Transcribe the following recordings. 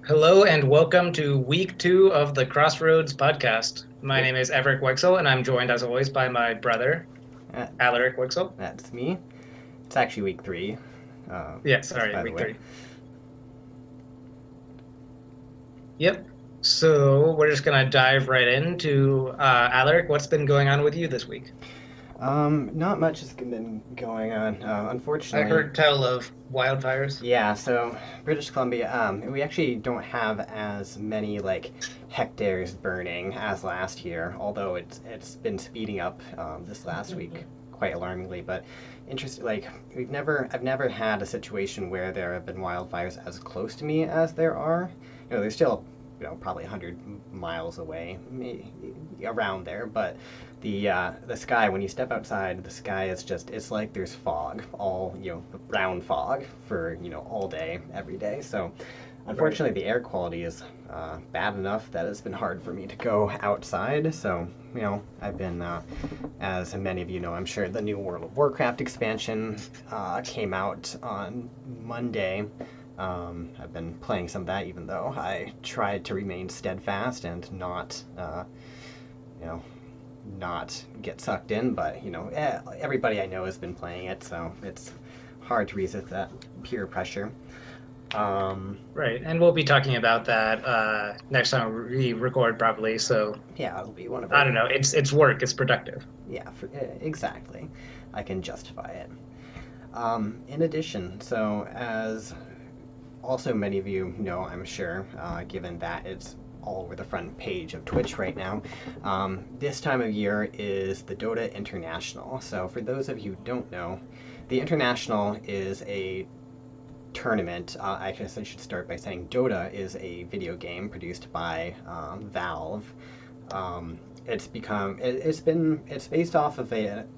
Hello and welcome to week 2 of the Crossroads podcast. My Yep. name is Evaric Wexel, and I'm joined as always by my brother, Uh, Alaric Wexel. that's me. It's actually week 3, Yeah, just sorry, by the week way. 3. Yep. So we're just gonna dive right into Alaric. What's been going on with you this week? Not much has been going on, I unfortunately. heard tell of wildfires. Yeah, so British Columbia, we actually don't have as many hectares burning as last year, although it's been speeding up this last week quite alarmingly. But interesting, I've never had a situation where there have been wildfires as close to me as there are. They're still probably 100 miles away, around there, but the sky, when you step outside, the sky is just, it's like there's fog, all brown fog for all day every day. So Right. unfortunately the air quality is bad enough that it's been hard for me to go outside. So I've been as many of you know, I'm sure the new World of Warcraft expansion came out on Monday. I've been playing some of that, even though I tried to remain steadfast and not you know not get sucked in. But everybody I know has been playing it, so it's hard to resist that peer pressure. Um, Right. And we'll be talking about that next time we record probably. So yeah, it'll be one of I our don't know. It's work, it's productive. yeah, exactly. I can justify it. In addition, so as also many of you know, I'm sure, given that it's all over the front page of Twitch right now, this time of year is the Dota International. So for those of you who don't know, the International is a tournament. I guess I should start by saying Dota is a video game produced by Valve. It's based off of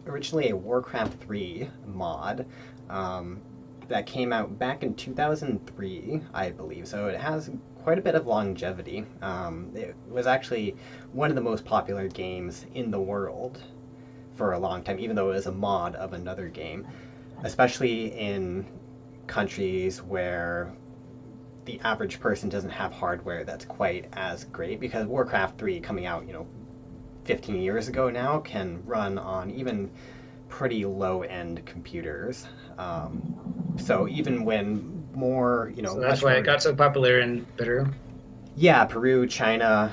originally a Warcraft 3 mod that came out back in 2003, I believe. So it has quite a bit of longevity. It was actually one of the most popular games in the world for a long time, even though it was a mod of another game, especially in countries where the average person doesn't have hardware that's quite as great, because Warcraft 3 coming out, 15 years ago now, can run on even pretty low end computers. So even when So that's much why it more. got so popular in Peru. Yeah, Peru, China,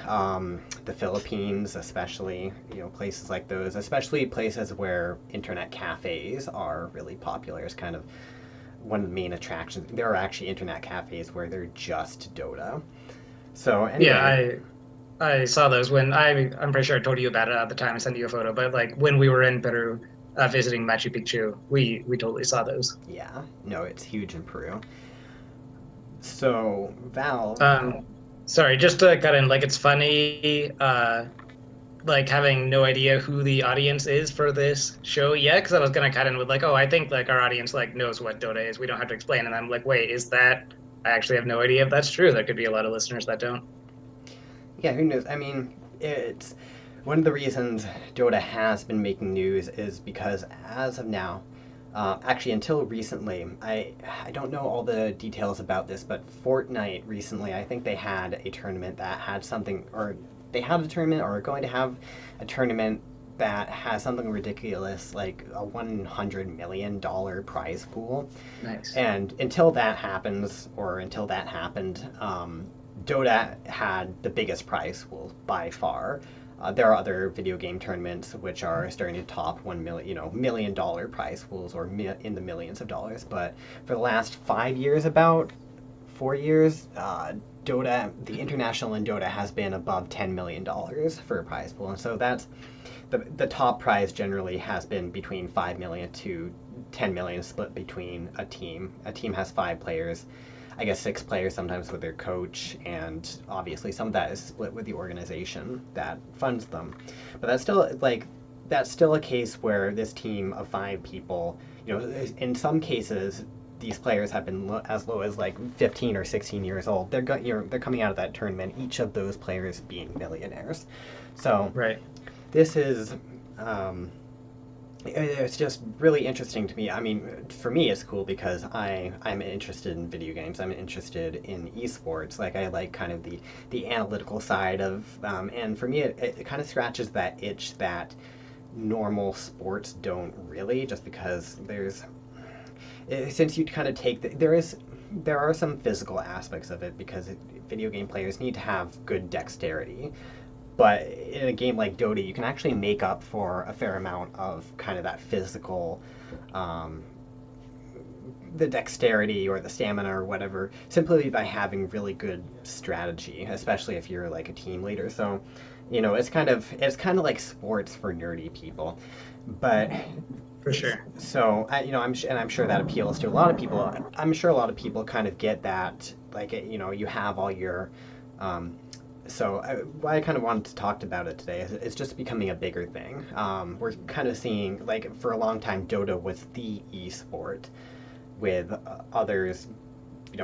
the Philippines, especially, places like those, especially places where internet cafes are really popular, is kind of one of the main attractions. There are actually internet cafes where they're just Dota. So Yeah, anyway, I saw those when I'm pretty sure I told you about it at the time I sent you a photo, but like when we were in Peru visiting Machu Picchu, we totally saw those. yeah, no, it's huge in Peru. So Valve, Um, Sorry, just to cut in, like it's funny, like having no idea who the audience is for this show yet, because I was gonna cut in with like, oh, I think like our audience like knows what Dota is. We don't have to explain, and I'm like, wait, is that? I actually have no idea if that's true. There could be a lot of listeners that don't. yeah, who knows? I mean, it's one of the reasons Dota has been making news is because as of now, actually until recently, I don't know all the details about this, but Fortnite recently, I think they had a tournament that had something, or they had a tournament, or are going to have a tournament that has something ridiculous like a $100 million prize pool. Nice. And until that happens, or until that happened, Dota had the biggest prize pool by far. There are other video game tournaments which are starting to top $1 million prize pools, or in the millions of dollars. But for the last 5 years, about 4 years, the international in Dota has been above $10 million for a prize pool, and so that's the top prize generally has been between 5 million to 10 million, split between a team. A team has 5 players, I guess 6 players sometimes with their coach, and obviously some of that is split with the organization that funds them. But that's still a case where this team of 5 people, in some cases these players have been as low as like 15 or 16 years old. They're coming out of that tournament, each of those players being millionaires. So Right. this is um, it's just really interesting to me. I mean, for me, it's cool because I'm interested in video games. I'm interested in esports. Like I like kind of the analytical side of, and for me, it kind of scratches that itch that normal sports don't really, just because since you kind of take there are some physical aspects of it because video game players need to have good dexterity, but in a game like Dota, you can actually make up for a fair amount of kind of that physical, um, the dexterity or the stamina or whatever, simply by having really good strategy, especially if you're like a team leader. So, it's kind of like sports for nerdy people, but For sure. so I'm sure that appeals to a lot of people. I'm sure a lot of people kind of get that, like you have all your. Um, why I kind of wanted to talk about it today is it's just becoming a bigger thing. We're kind of seeing, like, for a long time, Dota was the esport, with others,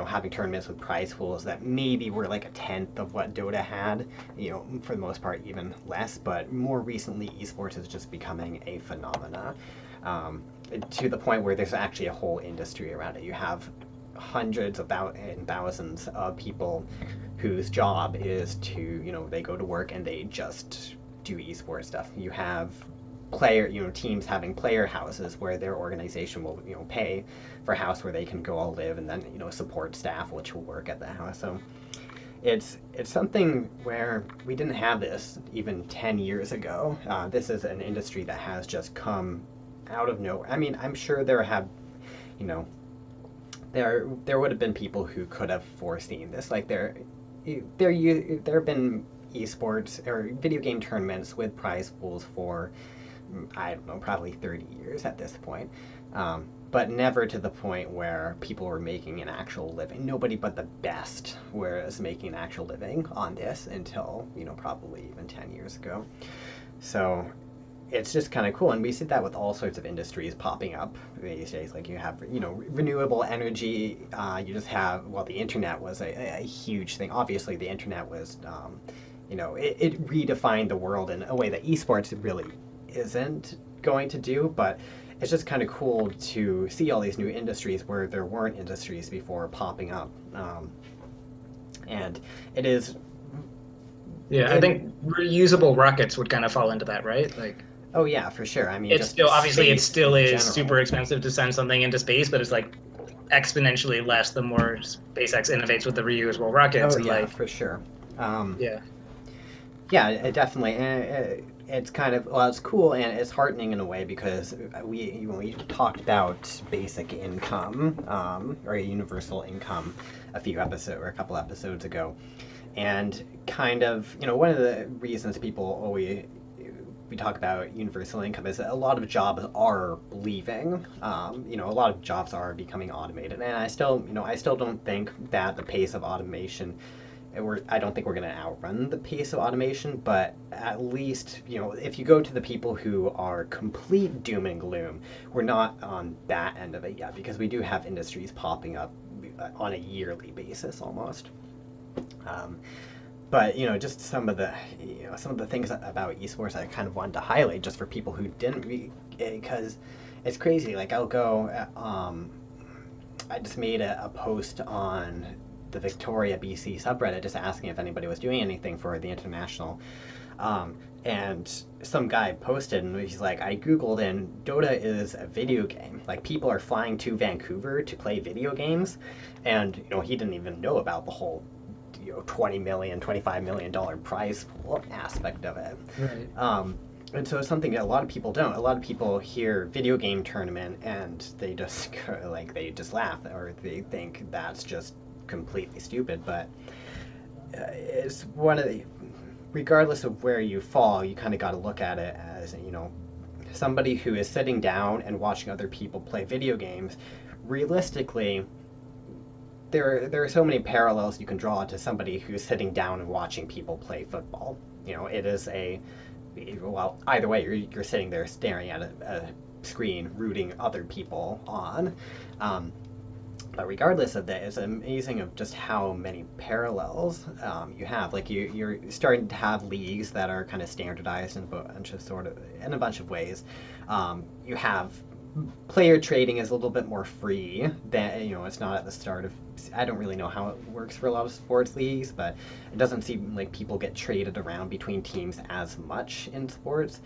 having tournaments with prize pools that maybe were like a tenth of what Dota had, for the most part, even less. But more recently, esports is just becoming a phenomena, um, to the point where there's actually a whole industry around it. You have hundreds of thousands of people whose job is to, they go to work and they just do esports stuff. You have teams having player houses where their organization will, pay for a house where they can go all live, and then, support staff which will work at the house. So it's something where we didn't have this even 10 years ago. This is an industry that has just come out of nowhere. I mean, I'm sure you know, there would have been people who could have foreseen this. Like there have been esports or video game tournaments with prize pools for, I don't know, probably 30 years at this point. But never to the point where people were making an actual living. Nobody but the best was making an actual living on this until, probably even 10 years ago. So it's just kind of cool, and we see that with all sorts of industries popping up these days. Like you have, renewable energy. You just have, well, the internet was a huge thing. Obviously, the internet was, it redefined the world in a way that esports really isn't going to do. But it's just kind of cool to see all these new industries where there weren't industries before popping up, and it is. Yeah, I think reusable rockets would kind of fall into that, right? Like Oh yeah, for sure. I mean, it's just still obviously it space still in is general. super expensive to send something into space, but it's like exponentially less the more SpaceX innovates with the reusable rockets Oh and yeah, like for sure. Um, yeah. yeah, it definitely. It's kind of, well, it's cool and it's heartening in a way because we talked about basic income, or universal income a couple episodes ago, and kind of, one of the reasons people always we talk about universal income is that a lot of jobs are leaving. A lot of jobs are becoming automated, and I still don't think that the pace of automation. I don't think we're going to outrun the pace of automation, but at least, if you go to the people who are complete doom and gloom, we're not on that end of it yet, because we do have industries popping up on a yearly basis almost. Um, but just some of the things about esports I kind of wanted to highlight, just for people who didn't because it's crazy. Like I just made a post on the Victoria, BC subreddit, just asking if anybody was doing anything for the international. And some guy posted, and he's like, I googled, and Dota is a video game. Like, people are flying to Vancouver to play video games, and he didn't even know about the whole 20 million, $25 million prize pool aspect of it. Right. And so it's something that a lot of people don't. A lot of people hear video game tournament and they just they just laugh, or they think that's just completely stupid. But it's one of the, regardless of where you fall, you kind of got to look at it as, somebody who is sitting down and watching other people play video games. Realistically, there are so many parallels you can draw to somebody who's sitting down and watching people play football. It is well, either way, you're sitting there staring at a screen, rooting other people on. But regardless of that, it's amazing of just how many parallels you have. Like you're starting to have leagues that are kind of standardized in a bunch of ways. You have player trading is a little bit more free than it's not at the start of. I don't really know how it works for a lot of sports leagues, but it doesn't seem like people get traded around between teams as much in sports.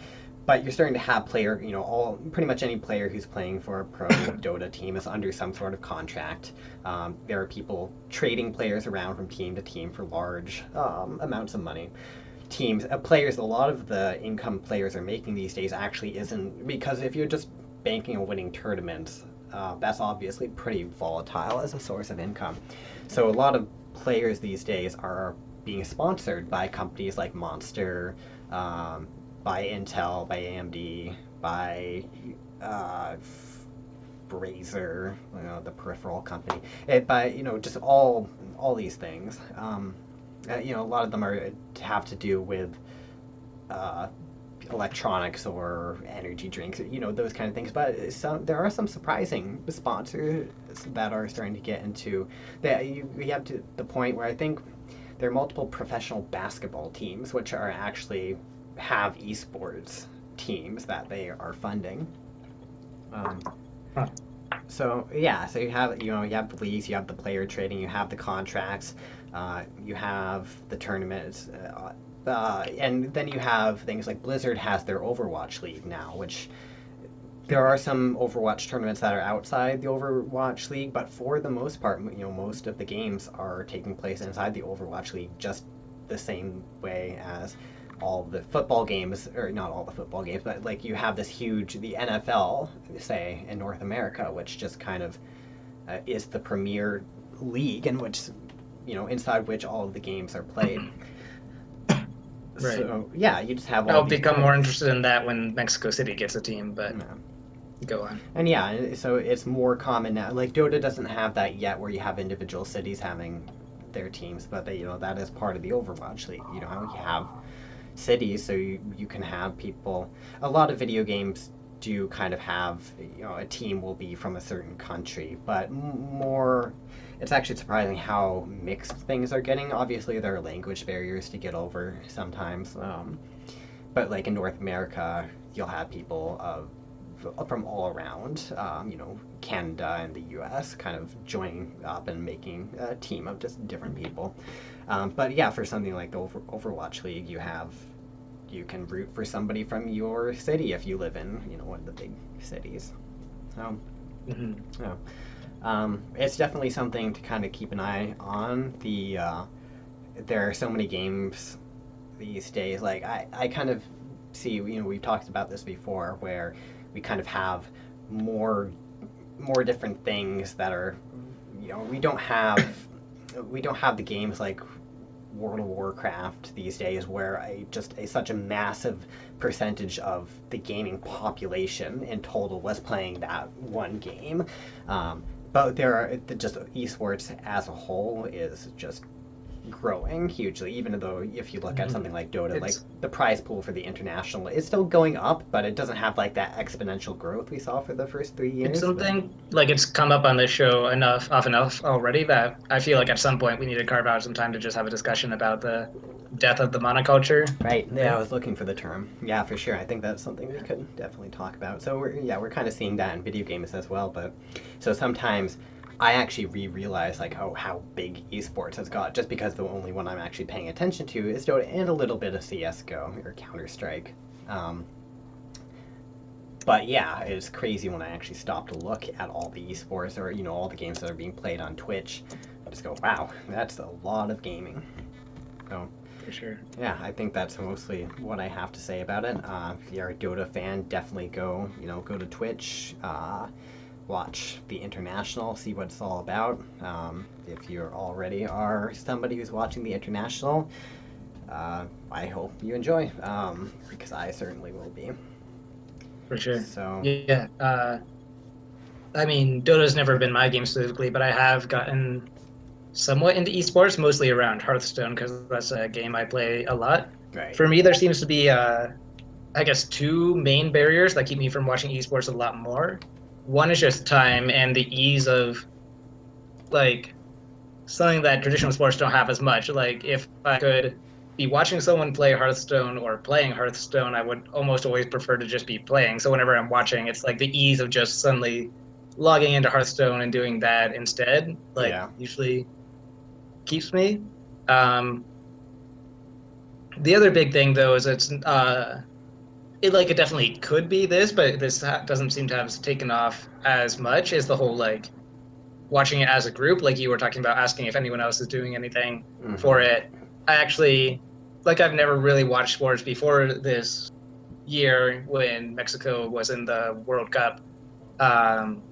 But you're starting to have pretty much any player who's playing for a pro Dota team is under some sort of contract. There are people trading players around from team to team for large amounts of money. Players, a lot of the income players are making these days actually isn't, because if you're just banking on winning tournaments, that's obviously pretty volatile as a source of income. So a lot of players these days are being sponsored by companies like Monster, by Intel, by AMD, by Razer, the peripheral company, by just all these things. A lot of them have to do with electronics or energy drinks, those kind of things. But there are some surprising sponsors that are starting to get into that. We have to the point where I think there are multiple professional basketball teams which are actually have esports teams that they are funding. Huh. So yeah, so you have you have the leagues, you have the player trading, you have the contracts, you have the tournaments, and then you have things like Blizzard has their Overwatch League now, which there are some Overwatch tournaments that are outside the Overwatch League, but for the most part, most of the games are taking place inside the Overwatch League, just the same way as all the football games, or not all the football games, but like you have the NFL, say, in North America, which just kind of is the premier league in which, inside which all of the games are played. Right. So, yeah, you just have all I'll these become players. more interested in that when Mexico City gets a team, but Yeah. go on. And yeah, so it's more common now. Like Dota doesn't have that yet, where you have individual cities having their teams, but that is part of the Overwatch League. You have cities, so you can have people. A lot of video games do kind of have, a team will be from a certain country, but more. It's actually surprising how mixed things are getting. Obviously, there are language barriers to get over sometimes, but like in North America, you'll have people from all around, Canada and the U.S. kind of joining up and making a team of just different people. But yeah, for something like the Overwatch League, you can root for somebody from your city if you live in one of the big cities. So it's definitely something to kind of keep an eye on. There are so many games these days. Like I kind of see, we've talked about this before, where we kind of have more different things that are, we don't have the games like World of Warcraft these days, where such a massive percentage of the gaming population in total was playing that one game. But there are just esports as a whole is just growing hugely, even though if you look at something like Dota, like the prize pool for the international is still going up, but it doesn't have like that exponential growth we saw for the first 3 years. It's something like it's come up on this show often enough already that I feel like at some point we need to carve out some time to just have a discussion about the death of the monoculture. Right. Yeah, I was looking for the term. Yeah, for sure. I think that's something we could definitely talk about. So we're kind of seeing that in video games as well. But so sometimes I actually realize like how big esports has got, just because the only one I'm actually paying attention to is Dota and a little bit of CS:GO or Counter-Strike. But yeah, it's crazy when I actually stop to look at all the esports or all the games that are being played on Twitch. I just go, wow, that's a lot of gaming. So For sure. yeah, I think that's mostly what I have to say about it. If you're a Dota fan, definitely go to Twitch. Watch the International, see what it's all about. If you already are somebody who's watching the International, I hope you enjoy, because I certainly will be. For sure. So yeah, I mean, Dota's never been my game specifically, but I have gotten somewhat into esports, mostly around Hearthstone, because that's a game I play a lot. right. For me, there seems to be, I guess, two main barriers that keep me from watching esports a lot more. One is just time and the ease of like something that traditional sports don't have as much. Like if I could be watching someone play Hearthstone or playing Hearthstone, I would almost always prefer to just be playing. So whenever I'm watching, it's like the ease of just suddenly logging into Hearthstone and doing that instead, like Yeah. usually keeps me. Um, the other big thing though is it definitely could be this, but this doesn't seem to have taken off as much is the whole like watching it as a group, like you were talking about asking if anyone else is doing anything for Mm-hmm. it. I actually, like, I've never really watched sports before this year when Mexico was in the World Cup. Um,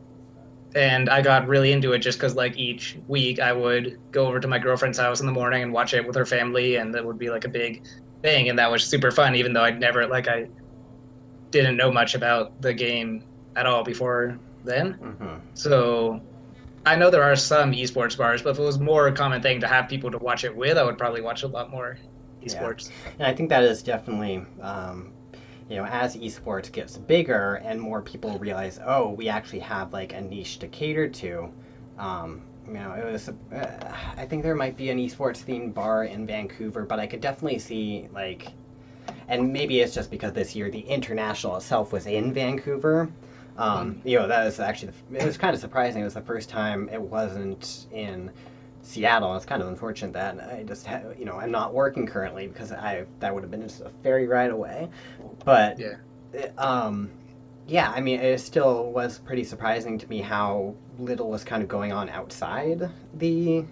and I got really into it just because, like, each week I would go over to my girlfriend's house in the morning and watch it with her family, and that would be like a big thing. And that was super fun, even though I didn't know much about the game at all before then. Mm-hmm. So I know there are some esports bars, but if it was more a common thing to have people to watch it with, I would probably watch a lot more Yeah, esports. and I think that is definitely, as esports gets bigger and more people realize, oh, we actually have like a niche to cater to. It was. I think there might be an esports themed bar in Vancouver, but I could definitely see like, and maybe it's just because this year the international itself was in Vancouver. Mm. That was actually it was kind of surprising. It was the first time it wasn't in Seattle. It's kind of unfortunate that I just I'm not working currently because I that would have been just a ferry ride away. But Yeah. um, yeah, I mean, it still was pretty surprising to me how little was kind of going on outside the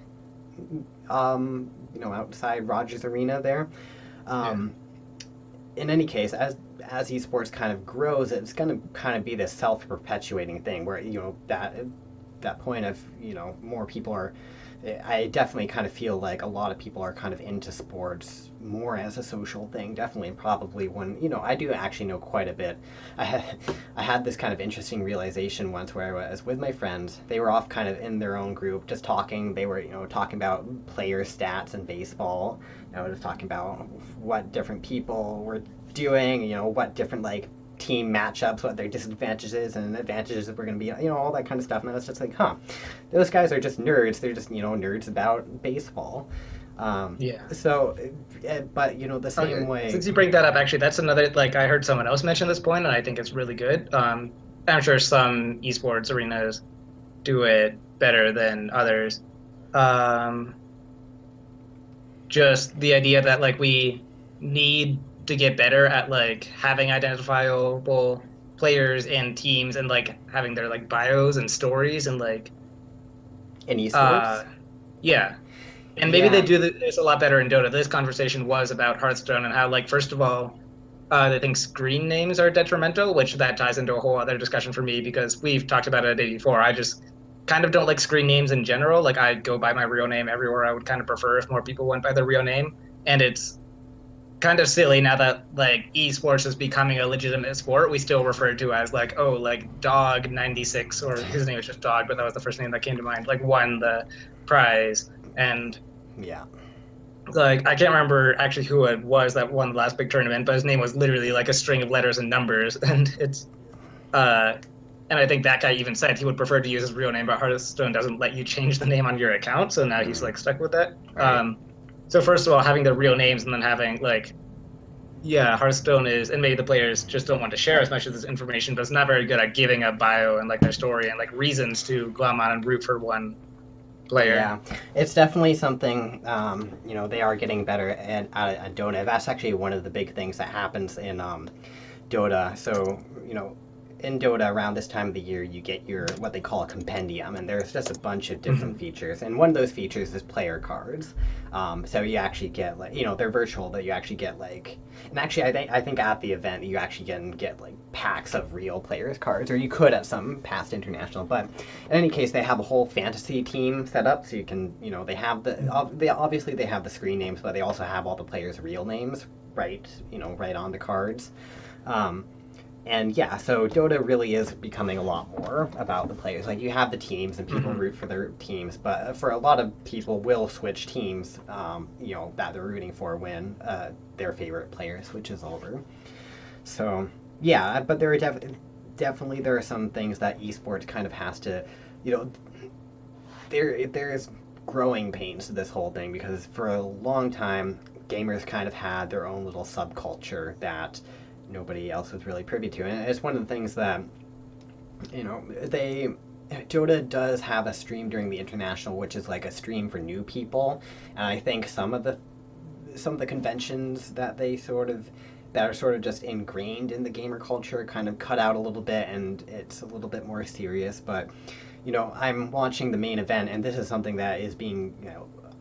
outside Rogers Arena there. Yeah. Um, in any case, as esports kind of grows, it's going to kind of be this self perpetuating thing where that point of more people are. I definitely kind of feel like a lot of people are kind of into sports more as a social thing. Definitely, probably when I do actually know quite a bit. I had this kind of interesting realization once where I was with my friends. They were off kind of in their own group, just talking. They were talking about player stats in baseball. Just talking about what different people were doing. What different like team matchups, what their disadvantages and advantages were going to be, all that kind of stuff. And I was just like, huh, those guys are just nerds. They're just, nerds about baseball. Yeah. So, but, the same Okay. way. Since you bring that up, actually, that's another, like, I heard someone else mention this point, and I think it's really good. I'm sure some esports arenas do it better than others. Um, just the idea that, like, we need to get better at, like, having identifiable players and teams and, like, having their, like, bios and stories and, like, In esports? uh, yeah. And maybe they Yeah. do this a lot better in Dota. This conversation was about Hearthstone and how, like, first of all, I think screen names are detrimental, which that ties into a whole other discussion for me because we've talked about it before. I just kind of don't like screen names in general. Like, I go by my real name everywhere. I would kind of prefer if more people went by their real name. And it's kind of silly now that, like, esports is becoming a legitimate sport. We still refer to as, like, oh, like, Dog 96, or his name was just Dog, but that was the first name that came to mind, like, won the prize. And Yeah. like I can't remember actually who it was that won the last big tournament, but his name was literally like a string of letters and numbers, and it's uh, and I think that guy even said he would prefer to use his real name, but Hearthstone doesn't let you change the name on your account, so now he's Mm-hmm. like stuck with that. Right. So first of all, having their real names and then having like yeah, Hearthstone is, and maybe the players just don't want to share as much of this information, but it's not very good at giving a bio and like their story and like reasons to glom on and root for one player. Yeah, it's definitely something. They are getting better at Dota. That's actually one of the big things that happens in Dota. So, in Dota around this time of the year, you get your what they call a compendium, and there's just a bunch of different Mhm. features. And one of those features is player cards. So you actually get like they're virtual, but you actually get like, and actually I think at the event you actually can get like packs of real players cards, or you could at some past international. But in any case, they have a whole fantasy team set up, so you can they have they obviously they have the screen names, but they also have all the players' real names right on the cards. Um, and yeah, so Dota really is becoming a lot more about the players. Like you have the teams, and people Mhm. root for their teams, but for a lot of people, will switch teams. That they're rooting for when their favorite player switches over. So yeah, but there are definitely there are some things that esports kind of has to, you know, there's growing pains to this whole thing because for a long time gamers kind of had their own little subculture that nobody else was really privy to, and it's one of the things that they Dota does have a stream during the international, which is like a stream for new people, and I think some of the conventions that are sort of just ingrained in the gamer culture kind of cut out a little bit, and it's a little bit more serious. But I'm watching the main event, and this is something that is being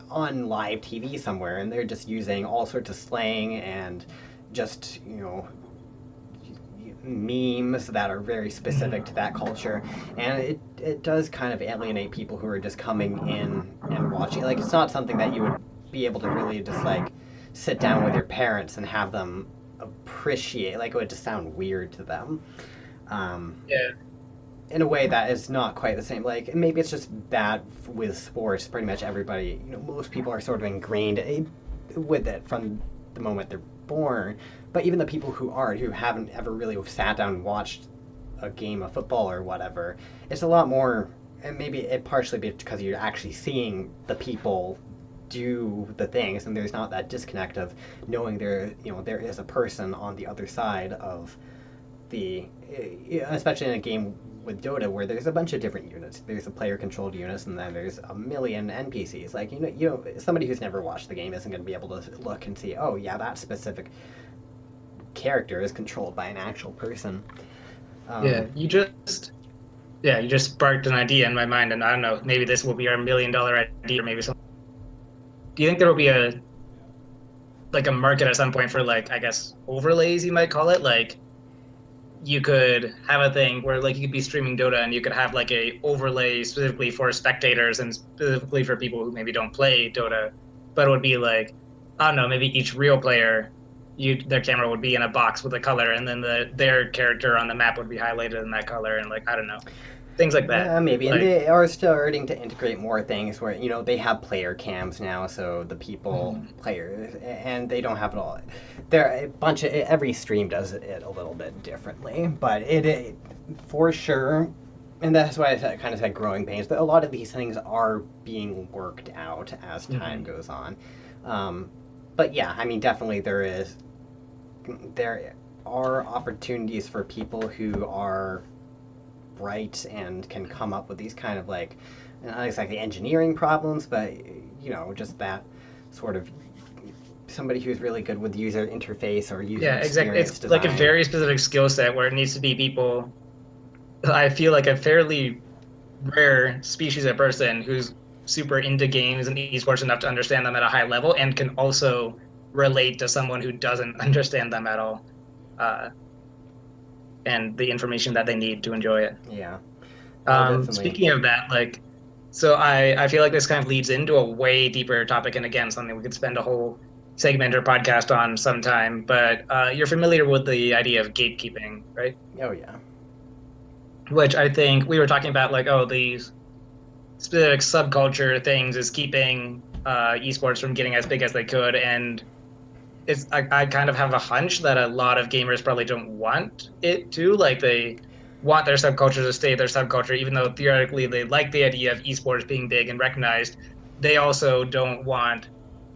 on live TV somewhere, and they're just using all sorts of slang and just memes that are very specific to that culture, and it does kind of alienate people who are just coming in and watching. Like, it's not something that you would be able to really just like sit down with your parents and have them appreciate. Like, it would just sound weird to them. Yeah. In a way that is not quite the same. Like, maybe it's just bad with sports. Pretty much everybody, most people are sort of ingrained with it from the moment they're born. But even the people who aren't, who haven't ever really sat down and watched a game of football or whatever, it's a lot more. And maybe it partially because you're actually seeing the people do the things, and there's not that disconnect of knowing there is a person on the other side of the, especially in a game with Dota where there's a bunch of different units. There's a player controlled units, and then there's a million NPCs. Like, somebody who's never watched the game isn't going to be able to look and see, oh yeah, that specific character is controlled by an actual person. You just sparked an idea in my mind, and I don't know, maybe this will be our $1 million idea, or maybe something. Do you think there will be a market at some point for, like, I guess overlays, you might call it? Like, you could have a thing where, like, you could be streaming Dota and you could have like a overlay specifically for spectators and specifically for people who maybe don't play Dota, but it would be like, I don't know, maybe each real player, their camera would be in a box with a color, and then their character on the map would be highlighted in that color, and, like, I don't know, things like that. Yeah, maybe. Like, And they are starting to integrate more things where, they have player cams now, so the players, and they don't have it all. Every stream does it a little bit differently, but it for sure, and that's why I kind of said growing pains, but a lot of these things are being worked out as time goes on. But yeah, I mean, definitely there are opportunities for people who are bright and can come up with these kind of, like, not exactly engineering problems, but just that sort of somebody who's really good with user interface or user exactly. experience It's design. like a very specific skill set where it needs to be people. I feel like a fairly rare species of person who's super into games and esports enough to understand them at a high level and can also relate to someone who doesn't understand them at all, and the information that they need to enjoy it. Yeah. Speaking of that, like, so I feel like this kind of leads into a way deeper topic, and again, something we could spend a whole segment or podcast on sometime, but you're familiar with the idea of gatekeeping, right? Oh, yeah. Which I think we were talking about, like, these specific subculture things is keeping esports from getting as big as they could, and I kind of have a hunch that a lot of gamers probably don't want it to. Like, they want their subculture to stay their subculture, even though theoretically they like the idea of esports being big and recognized. They also don't want,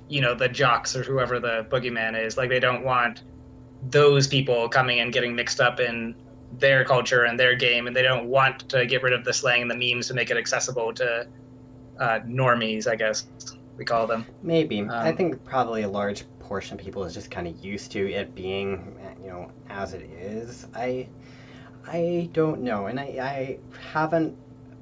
the jocks or whoever the boogeyman is. Like, they don't want those people coming and getting mixed up in their culture and their game, and they don't want to get rid of the slang and the memes to make it accessible to normies, I guess we call them. Maybe. I think probably a large portion of people is just kind of used to it being, as it is. I don't know, and I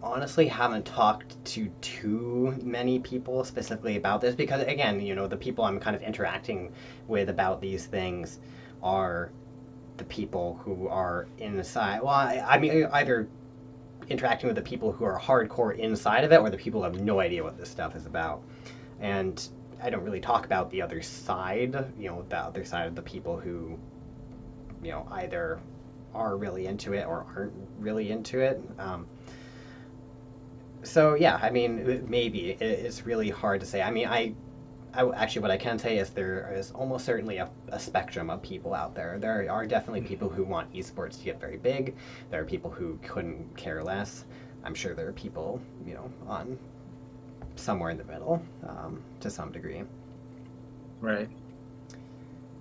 honestly haven't talked to too many people specifically about this because, again, the people I'm kind of interacting with about these things are the people who are inside. Well, I mean, either interacting with the people who are hardcore inside of it or the people who have no idea what this stuff is about. And I don't really talk about the other side, the other side of the people who, either are really into it or aren't really into it. So yeah, I mean, maybe it's really hard to say. I mean, I actually, what I can say is there is almost certainly a spectrum of people out there. There are definitely people who want esports to get very big. There are people who couldn't care less. I'm sure there are people, on somewhere in the middle, to some degree. Right.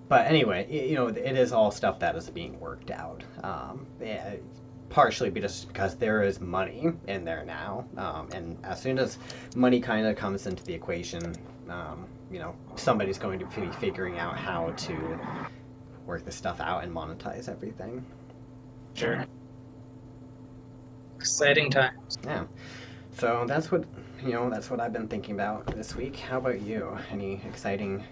But anyway, it is all stuff that is being worked out. Yeah, partially just because there is money in there now, and as soon as money kind of comes into the equation, somebody's going to be figuring out how to work this stuff out and monetize everything. Sure. Exciting times. Yeah. So that's what I've been thinking about this week. How about you? Any exciting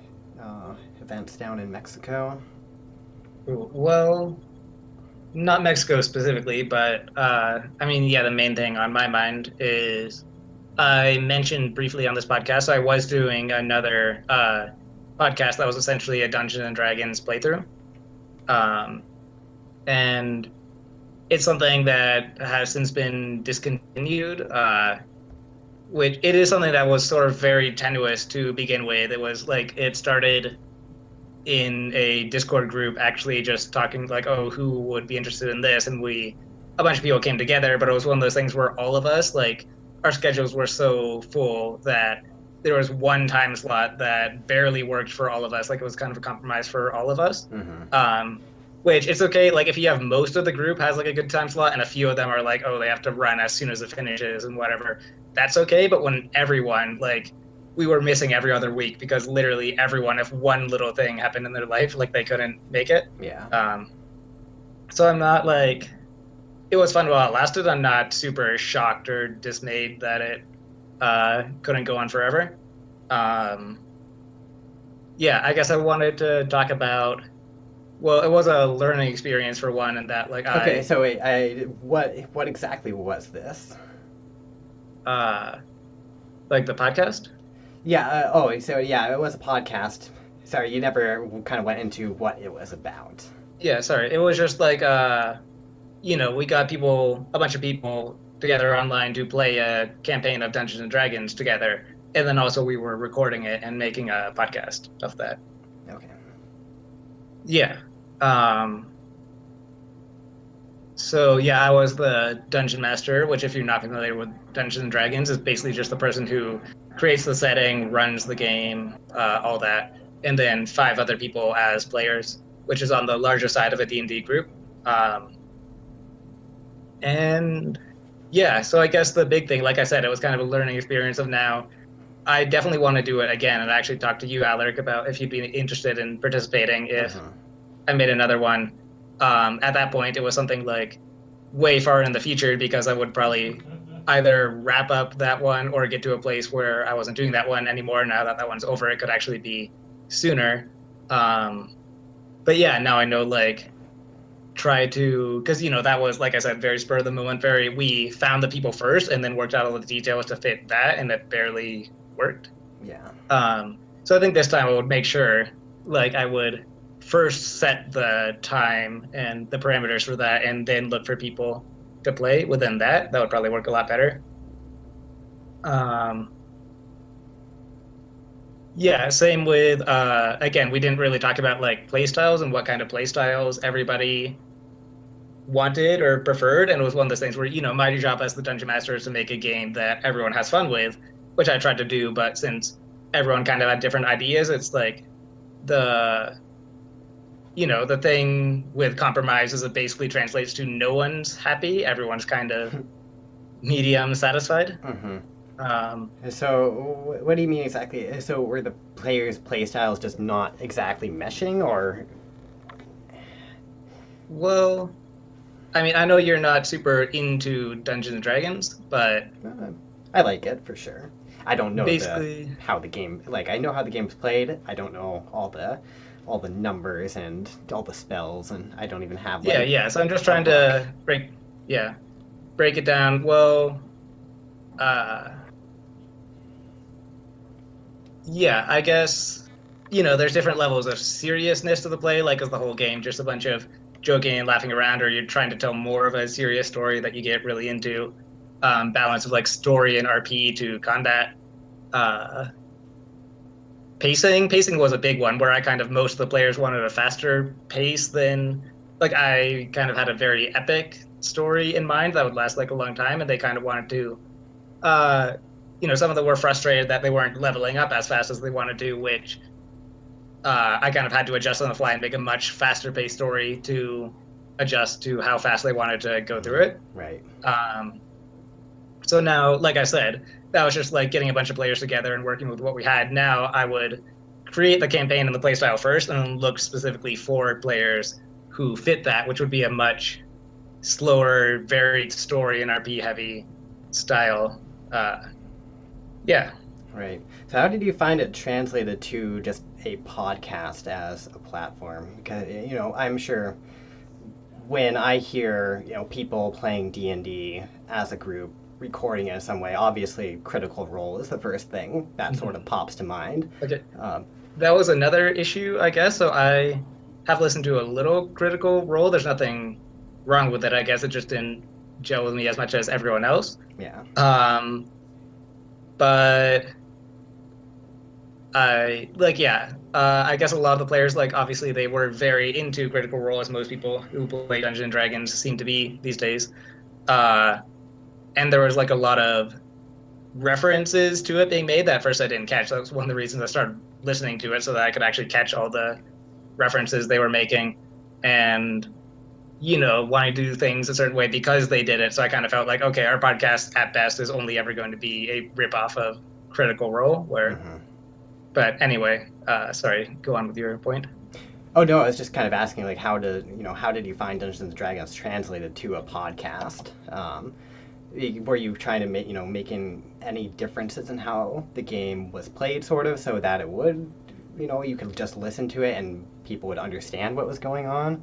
events down in Mexico? Well, not Mexico specifically, but I mean, yeah, the main thing on my mind is I mentioned briefly on this podcast, I was doing another podcast that was essentially a Dungeons and Dragons playthrough. And it's something that has since been discontinued, which it is something that was sort of very tenuous to begin with. It was like it started in a Discord group, actually just talking like, oh, who would be interested in this? And a bunch of people came together, but it was one of those things where all of us, like, our schedules were so full that there was one time slot that barely worked for all of us. Like, it was kind of a compromise for all of us. Mm-hmm. Which it's okay, like, if you have most of the group has like a good time slot and a few of them are like, oh, they have to run as soon as it finishes and whatever, that's okay. But when everyone, like, we were missing every other week because literally everyone, if one little thing happened in their life, like, they couldn't make it. Yeah. So I'm not like, it was fun while it lasted. I'm not super shocked or dismayed that it couldn't go on forever. Yeah, I guess I wanted to talk about, well, it was a learning experience for one, and that, like, Okay, so wait, what exactly was this? Like the podcast. Yeah. So yeah, it was a podcast. Sorry, you never kind of went into what it was about. Yeah, sorry. It was just like, we got a bunch of people together online to play a campaign of Dungeons and Dragons together, and then also we were recording it and making a podcast of that. Okay. Yeah. So yeah, I was the dungeon master, which, if you're not familiar with Dungeons and Dragons, is basically just the person who creates the setting, runs the game, all that, and then 5 other people as players, which is on the larger side of a D&D group. And yeah, so I guess the big thing, like I said, it was kind of a learning experience of now. I definitely want to do it again, and I actually talked to you, Alaric, about if you'd be interested in participating if I made another one. At that point, it was something like way far in the future because I would probably either wrap up that one or get to a place where I wasn't doing that one anymore. Now that that one's over, it could actually be sooner. But yeah, now I know, like, try to, because, that was, like I said, very spur of the moment, we found the people first and then worked out all the details to fit that, and it barely worked. Yeah. So I think this time I would make sure, like, I would first set the time and the parameters for that, and then look for people to play within that. That would probably work a lot better. Yeah, same with, again, we didn't really talk about, like, play styles and what kind of play styles everybody wanted or preferred. And it was one of those things where, my job as the dungeon master is to make a game that everyone has fun with, which I tried to do. But since everyone kind of had different ideas, it's like the thing with compromise is it basically translates to no one's happy. Everyone's kind of medium satisfied. So what do you mean exactly? So were the players' play styles just not exactly meshing, or? Well, I mean, I know you're not super into Dungeons and Dragons, but I like it for sure. I don't know basically how the game, like, I know how the game's played. I don't know all the numbers and all the spells, and I don't even have, like, yeah. So I'm just trying to break it down. Well, yeah, I guess, there's different levels of seriousness to the play. Like, is the whole game just a bunch of joking and laughing around, or you're trying to tell more of a serious story that you get really into? Balance of, like, story and RP to combat. Pacing was a big one, where I kind of, most of the players wanted a faster pace than, like, I kind of had a very epic story in mind that would last, like, a long time, and they kind of wanted to some of them were frustrated that they weren't leveling up as fast as they wanted to, which I kind of had to adjust on the fly and make a much faster paced story to adjust to how fast they wanted to go through it. Right. So now, like I said, that was just like getting a bunch of players together and working with what we had. Now I would create the campaign and the playstyle first, and then look specifically for players who fit that, which would be a much slower, varied story and RP heavy style. Yeah. Right. So how did you find it translated to just a podcast as a platform? Because I'm sure when I hear people playing D&D as a group recording it in some way, obviously Critical Role is the first thing that sort of pops to mind. Okay. That was another issue, I guess. So I have listened to a little Critical Role. There's nothing wrong with it. I guess it just didn't gel with me as much as everyone else. Yeah. But I guess a lot of the players, like, obviously they were very into Critical Role, as most people who play Dungeons and Dragons seem to be these days. And there was like a lot of references to it being made that at first I didn't catch. That was one of the reasons I started listening to it, so that I could actually catch all the references they were making, and wanting to do things a certain way because they did it. So I kind of felt like, okay, our podcast at best is only ever going to be a ripoff of Critical Role. But anyway, sorry, go on with your point. Oh no, I was just kind of asking, like, how did you find Dungeons and Dragons translated to a podcast? Were you trying to making any differences in how the game was played, sort of, so that it would, you could just listen to it and people would understand what was going on?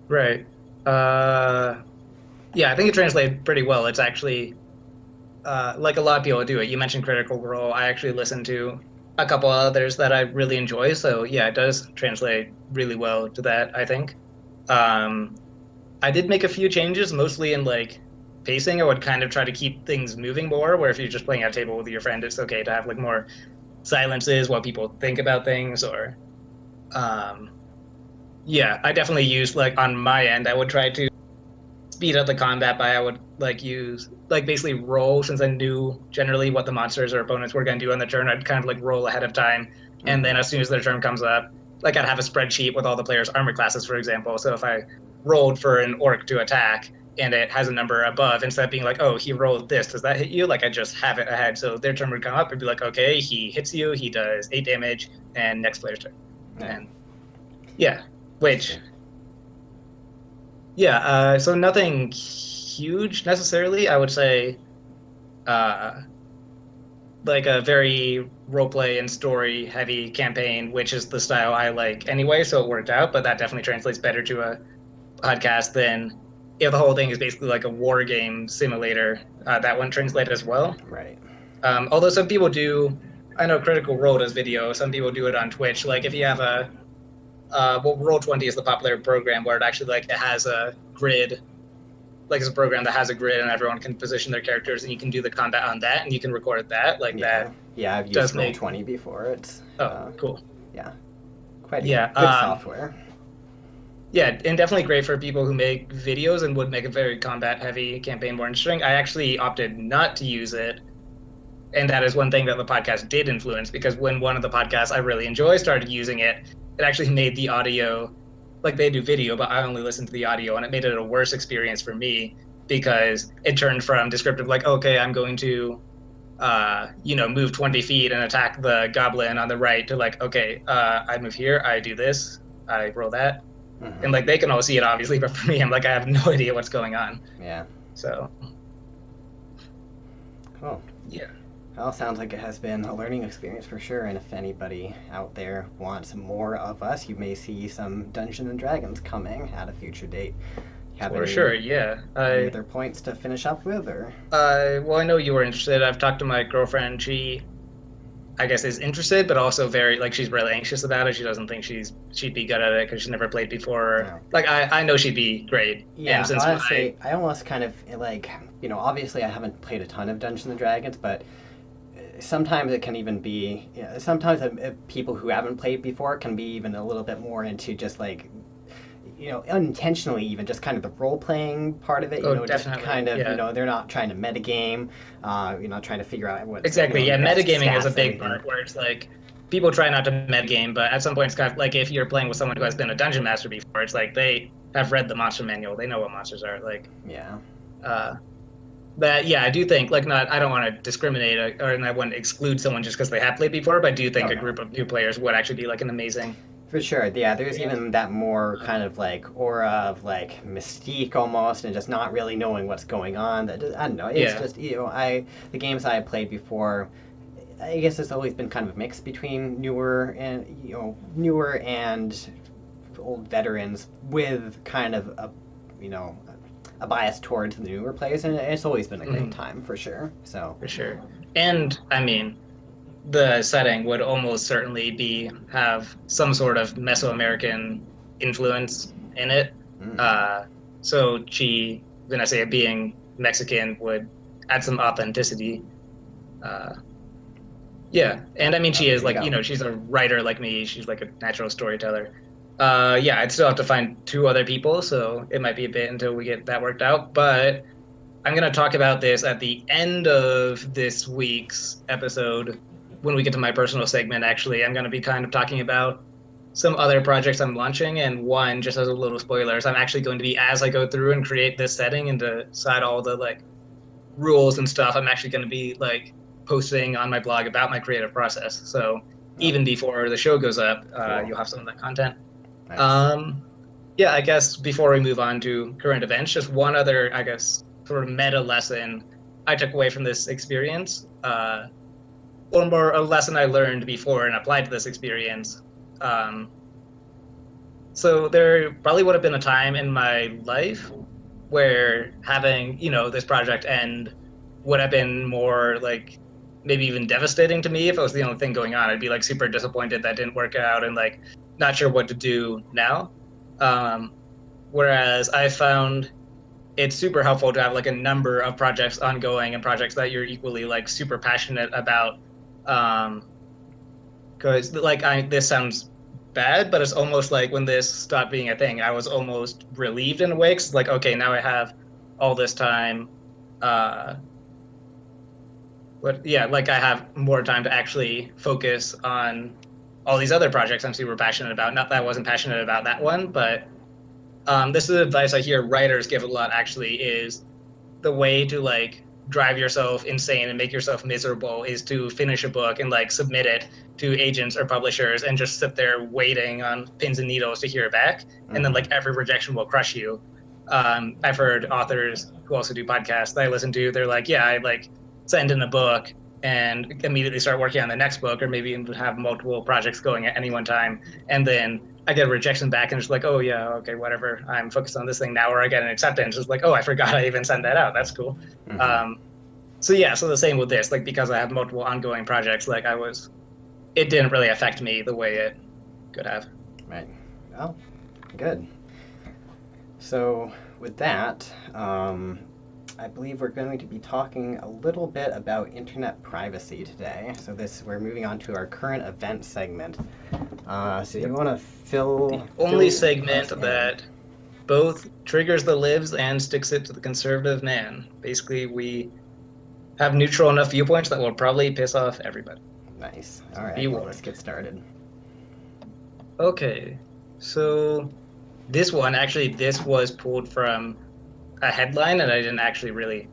Right. Yeah, I think it translated pretty well. It's actually, like a lot of people do it. You mentioned Critical Role. I actually listened to a couple others that I really enjoy. So yeah, it does translate really well to that, I think. I did make a few changes, mostly in like pacing. I would kind of try to keep things moving more, where if you're just playing at a table with your friend, it's okay to have like more silences while people think about things, or yeah, I definitely used, like, on my end, I would try to speed up the combat by, I would like use like basically roll, since I knew generally what the monsters or opponents were going to do on the turn. I'd kind of like roll ahead of time, and then as soon as their turn comes up, like, I'd have a spreadsheet with all the players' armor classes, for example. So if I rolled for an orc to attack and it has a number above, instead of being like, oh, he rolled this, does that hit you? Like, I just have it ahead. So their turn would come up and be like, okay, he hits you, he does 8 damage, and next player's turn. And yeah, which, yeah, so nothing huge necessarily. I would say, like a very roleplay and story heavy campaign, which is the style I like anyway, so it worked out. But that definitely translates better to a podcast than if the whole thing is basically like a war game simulator. That one translated as well. Right. Although some people do, I know Critical Role does video. Some people do it on Twitch. Like, if you have a well, Roll20 is the popular program where it actually, like, it has a grid. Like, it's a program that has a grid and everyone can position their characters, and you can do the combat on that, and you can record that. Like, that. Yeah, I've used Roll20 before. It's cool. Yeah, quite good software. Yeah, and definitely great for people who make videos and would make a very combat-heavy campaign more interesting. I actually opted not to use it, and that is one thing that the podcast did influence, because when one of the podcasts I really enjoy started using it, it actually made the audio, like, they do video, but I only listen to the audio, and it made it a worse experience for me, because it turned from descriptive, like, okay, I'm going to, move 20 feet and attack the goblin on the right, to like, okay, I move here, I do this, I roll that. Mm-hmm. And like, they can all see it obviously, but for me, I'm like, I have no idea what's going on. Yeah. So. Cool. Yeah. Well, sounds like it has been a learning experience for sure, and if anybody out there wants more of us, you may see some Dungeons and Dragons coming at a future date. For sure, yeah. Any other points to finish up with, or? Well, I know you were interested. I've talked to my girlfriend. She, I guess, is interested, but also very, like, she's really anxious about it. She doesn't think she'd be good at it because she's never played before. No. Like, I know she'd be great. Yeah, and honestly, I almost kind of, like, obviously I haven't played a ton of Dungeons and Dragons, but sometimes it can even be, sometimes people who haven't played before can be even a little bit more into just, like, unintentionally even just kind of the role playing part of it, Oh, just definitely. kind of, Yeah. they're not trying to metagame, trying to figure out what, Exactly. Yeah, best metagaming is a stats, big everything. part where it's like people try not to metagame, but at some point it's kind of like if you're playing with someone who has been a dungeon master before, it's like they have read the monster manual. They know what monsters are like. Yeah. Uh, but yeah, I do think like not. I don't want to discriminate or and I wouldn't exclude someone just because they have played before, but I do think Oh a no. group of new players would actually be like an amazing For sure, yeah. There's experience. even that more kind of like aura of like mystique almost, and just not really knowing what's going on. I don't know. It's Yeah. just I the games I played before. I guess it's always been kind of a mix between newer and old veterans with kind of you know a bias towards the newer players, and it's always been a great Mhm, time for sure. So. for sure. And I mean, the setting would almost certainly be have some sort of Mesoamerican influence in it. Mm, Uh, so she, when I say it being Mexican, would add some authenticity. Uh, yeah, and I mean, oh, she there is you like, go. she's a writer like me. She's like a natural storyteller. Yeah, I'd still have to find two other people, so it might be a bit until we get that worked out. But I'm going to talk about this at the end of this week's episode. When we get to my personal segment, actually, I'm going to be kind of talking about some other projects I'm launching. And one, just as a little spoilers, I'm actually going to be, as I go through and create this setting and decide all the like rules and stuff, I'm actually going to be like posting on my blog about my creative process. So Oh, even before the show goes up, cool. you'll have some of that content. Nice. Um, yeah, I guess before we move on to current events, just one other, I guess, sort of meta lesson I took away from this experience, or more a lesson I learned before and applied to this experience. Um, so there probably would have been a time in my life where having, this project end would have been more like maybe even devastating to me if it was the only thing going on. I'd be like super disappointed that didn't work out and like not sure what to do now. Um, Whereas I found it's super helpful to have like a number of projects ongoing and projects that you're equally like super passionate about. Um, because like this sounds bad, but it's almost like when this stopped being a thing, I was almost relieved in a way. 'Cause like, okay, now I have all this time. Uh, but yeah, like I have more time to actually focus on all these other projects I'm super passionate about. Not that I wasn't passionate about that one, but this is advice I hear writers give a lot actually is the way to like drive yourself insane and make yourself miserable is to finish a book and like submit it to agents or publishers and just sit there waiting on pins and needles to hear back. And then Mm-hmm. like every rejection will crush you. I've heard authors who also do podcasts that I listen to, they're like, yeah, I like send in a book and immediately start working on the next book, or maybe even have multiple projects going at any one time. And then I get a rejection back and it's like, oh yeah, okay, whatever. I'm focused on this thing now, or I get an acceptance. It's like, oh, I forgot I even sent that out. That's cool. Mm-hmm. Um, so yeah, so the same with this, like because I have multiple ongoing projects, like it didn't really affect me the way it could have. Right. Oh, good. So, with that, I believe we're going to be talking a little bit about internet privacy today. So we're moving on to our current event segment. So you Yep. want to The fill only us segment in? that both triggers the libs and sticks it to the conservative man. Basically, we have neutral enough viewpoints that will probably piss off everybody. Nice. All Be right. Well, let's warned. get started. Okay, so this was pulled from a headline, and I didn't actually really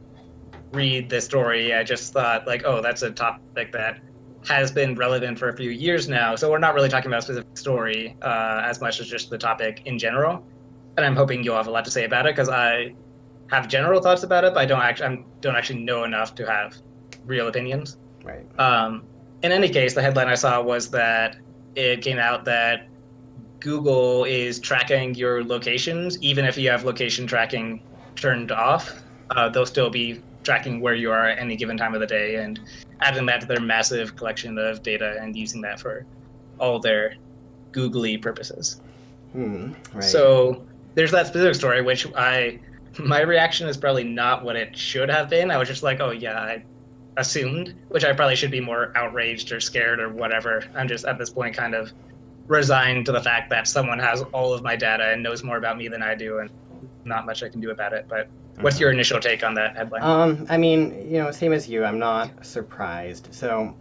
read the story. I just thought, like, oh, that's a topic that has been relevant for a few years now. So we're not really talking about a specific story as much as just the topic in general. And I'm hoping you'll have a lot to say about it because I have general thoughts about it, but don't actually know enough to have real opinions. Right. Um, in any case, the headline I saw was that it came out that Google is tracking your locations, even if you have location tracking turned off. They'll still be tracking where you are at any given time of the day and adding that to their massive collection of data and using that for all their googly purposes. Right. So there's that specific story, which my reaction is probably not what it should have been. I was just like, oh yeah, I assumed, which I probably should be more outraged or scared or whatever. I'm just at this point kind of resigned to the fact that someone has all of my data and knows more about me than I do, and not much I can do about it. But what's your initial take on that headline? I mean, same as you, I'm not surprised. So,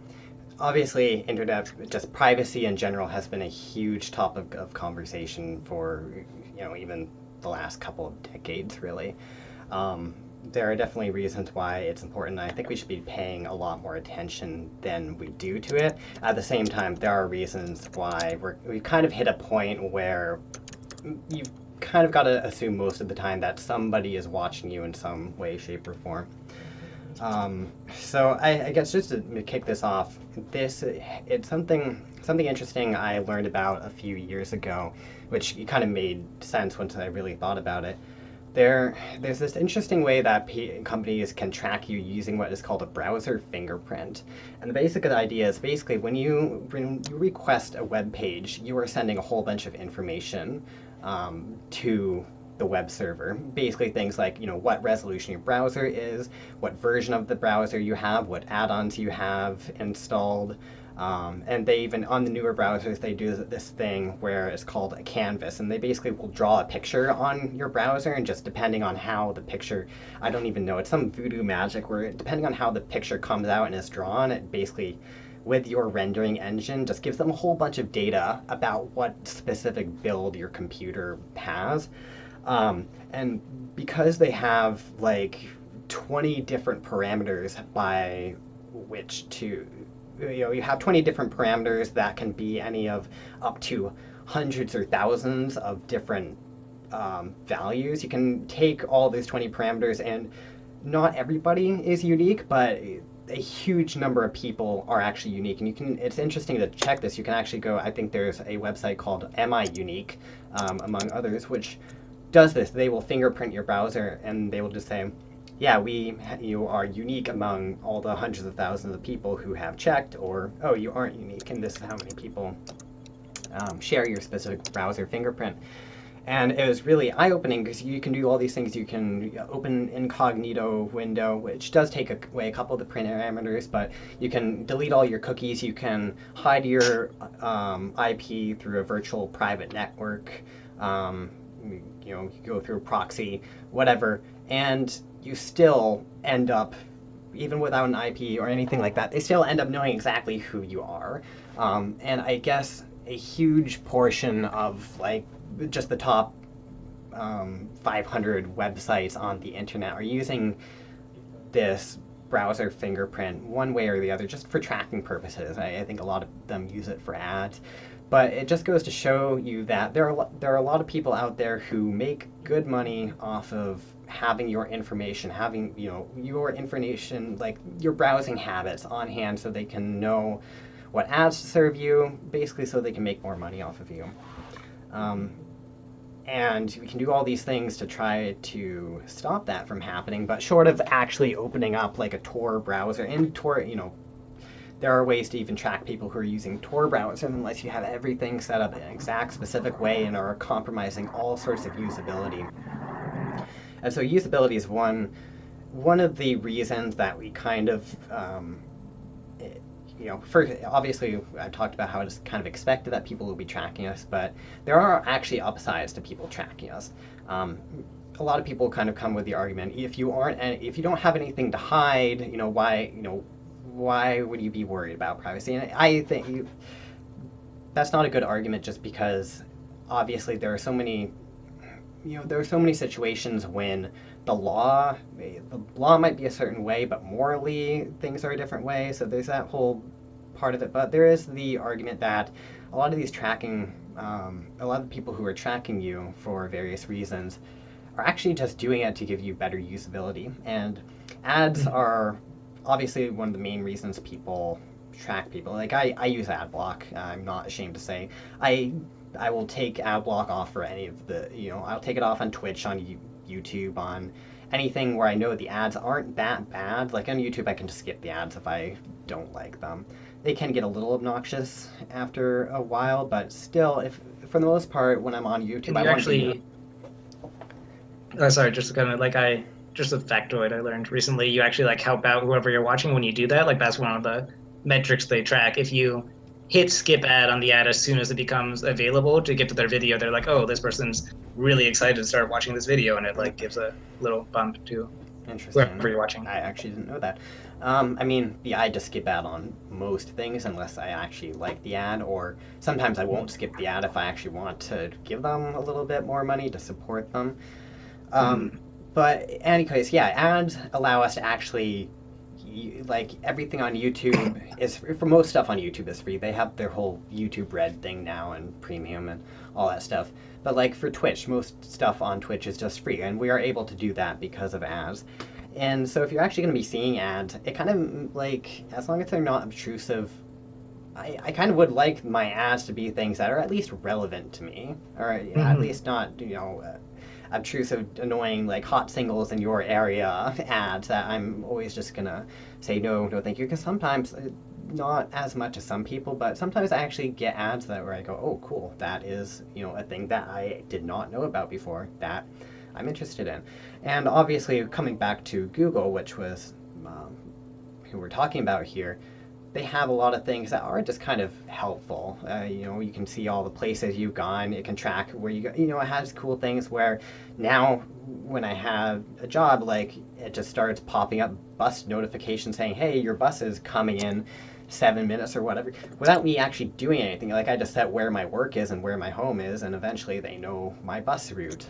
obviously, internet, just privacy in general, has been a huge topic of conversation for, even the last couple of decades, really. There are definitely reasons why it's important. I think we should be paying a lot more attention than we do to it. At the same time, there are reasons why we've kind of hit a point where you've kind of got to assume most of the time that somebody is watching you in some way, shape, or form. So I guess just to kick this off, it's something interesting I learned about a few years ago, which kind of made sense once I really thought about it. There's this interesting way that companies can track you using what is called a browser fingerprint. And the basic idea is basically when you request a web page, you are sending a whole bunch of information to the web server. Basically things like, what resolution your browser is, what version of the browser you have, what add-ons you have installed. And they even, on the newer browsers, they do this thing where it's called a canvas, and they basically will draw a picture on your browser, and just depending on how the picture, I don't even know, it's some voodoo magic where depending on how the picture comes out and is drawn, it basically, with your rendering engine, just gives them a whole bunch of data about what specific build your computer has. And because they have like 20 different parameters by which to, you have 20 different parameters that can be any of up to hundreds or thousands of different values. You can take all these 20 parameters, and not everybody is unique, but a huge number of people are actually unique. And it's interesting to check this. You can actually go, I think there's a website called Am I Unique, among others, which does this. They will fingerprint your browser, and they will just say, yeah, you are unique among all the hundreds of thousands of people who have checked, or, oh, you aren't unique, and this is how many people share your specific browser fingerprint. And it was really eye-opening because you can do all these things. You can open incognito window, which does take away a couple of the parameters, but you can delete all your cookies. You can hide your IP through a virtual private network. You go through a proxy, whatever, and you still end up, even without an IP or anything like that, they still end up knowing exactly who you are. And I guess a huge portion of like just the top 500 websites on the internet are using this browser fingerprint one way or the other, just for tracking purposes. I think a lot of them use it for ads. But it just goes to show you that there are a lot of people out there who make good money off of having your information, having your information, like your browsing habits, on hand, so they can know what ads to serve you, basically so they can make more money off of you. And we can do all these things to try to stop that from happening, but short of actually opening up like a Tor browser, and Tor, there are ways to even track people who are using Tor browser, unless you have everything set up in an exact specific way and are compromising all sorts of usability. And so usability is one of the reasons that we kind of, first, obviously I've talked about how it's kind of expected that people will be tracking us, but there are actually upsides to people tracking us. A lot of people kind of come with the argument, if you don't have anything to hide, why would you be worried about privacy? And I think that's not a good argument, just because obviously there are so many situations when the law might be a certain way, but morally things are a different way. So there's that whole part of it. But there is the argument that a lot of these tracking, a lot of the people who are tracking you for various reasons are actually just doing it to give you better usability. And ads are obviously one of the main reasons people track people. Like I use AdBlock. I'm not ashamed to say I will take AdBlock off for any of the, I'll take it off on Twitch, on YouTube, on anything where I know the ads aren't that bad. Like on YouTube, I can just skip the ads if I don't like them. They can get a little obnoxious after a while, but still, if for the most part, when I'm on YouTube, I actually. Oh, sorry, just kind of just a factoid I learned recently. You actually help out whoever you're watching when you do that. Like that's one of the metrics they track. If you hit skip ad on the ad as soon as it becomes available to get to their video. They're like, oh, this person's really excited to start watching this video, and it like gives a little bump to whoever Interesting. you're watching. I actually didn't know that. I mean, yeah, I just skip ad on most things unless I actually like the ad, or sometimes I won't skip the ad if I actually want to give them a little bit more money to support them. Um, Mm-hmm. but anyways, yeah, ads allow us to actually like everything on YouTube is for most stuff on YouTube is free. They have their whole YouTube Red thing now and premium and all that stuff. But like for Twitch, most stuff on Twitch is just free, and we are able to do that because of ads. And so if you're actually going to be seeing ads, it kind of like as long as they're not obtrusive, I kind of would like my ads to be things that are at least relevant to me, or at Mm-hmm. least not obtrusive, annoying like hot singles in your area ads that I'm always just gonna say no, no, thank you. Because sometimes, not as much as some people, but sometimes I actually get ads that where I go, oh, cool, that is a thing that I did not know about before that I'm interested in. And obviously, coming back to Google, which was who we're talking about here, they have a lot of things that are just kind of helpful. You can see all the places you've gone. It can track where you go. It has cool things where now when I have a job, like it just starts popping up bus notifications saying, "Hey, your bus is coming in 7 minutes or whatever," without me actually doing anything. Like I just set where my work is and where my home is, and eventually they know my bus route.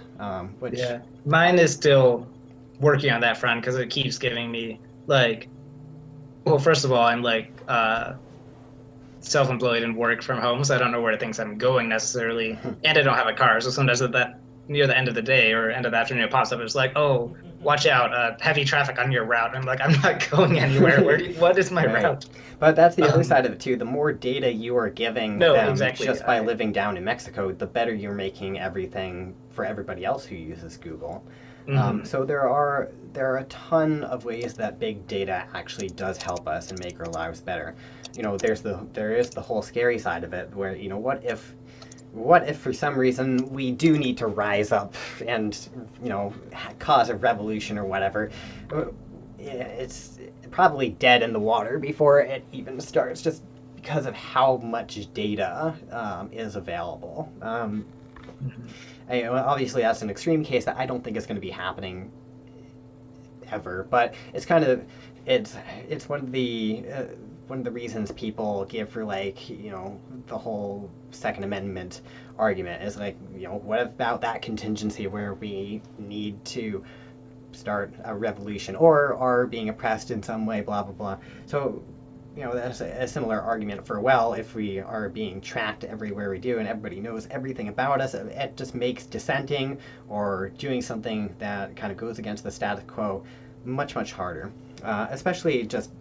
Which Yeah, mine is still working on that front because it keeps giving me like, well, first of all, I'm like self-employed and work from home, so I don't know where it thinks I'm going necessarily, and I don't have a car. So sometimes at that near the end of the day or end of the afternoon, it pops up. It's like, oh, watch out, heavy traffic on your route. And I'm like, I'm not going anywhere. What is my right. route? But that's the other Um, side of it too. The more data you are giving no, them exactly. just by living down in Mexico, the better you're making everything for everybody else who uses Google. Mhm. So there are a ton of ways that big data actually does help us and make our lives better. There is the whole scary side of it where what if for some reason we do need to rise up and cause a revolution or whatever. It's probably dead in the water before it even starts, just because of how much data is available. Mhm. Obviously, that's an extreme case that I don't think is going to be happening ever, but it's one of the reasons people give for like the whole Second Amendment argument is like what about that contingency where we need to start a revolution or are being oppressed in some way, blah blah blah. So that's a similar argument for, well, if we are being tracked everywhere we do and everybody knows everything about us, it just makes dissenting or doing something that kind of goes against the status quo much much harder. Especially just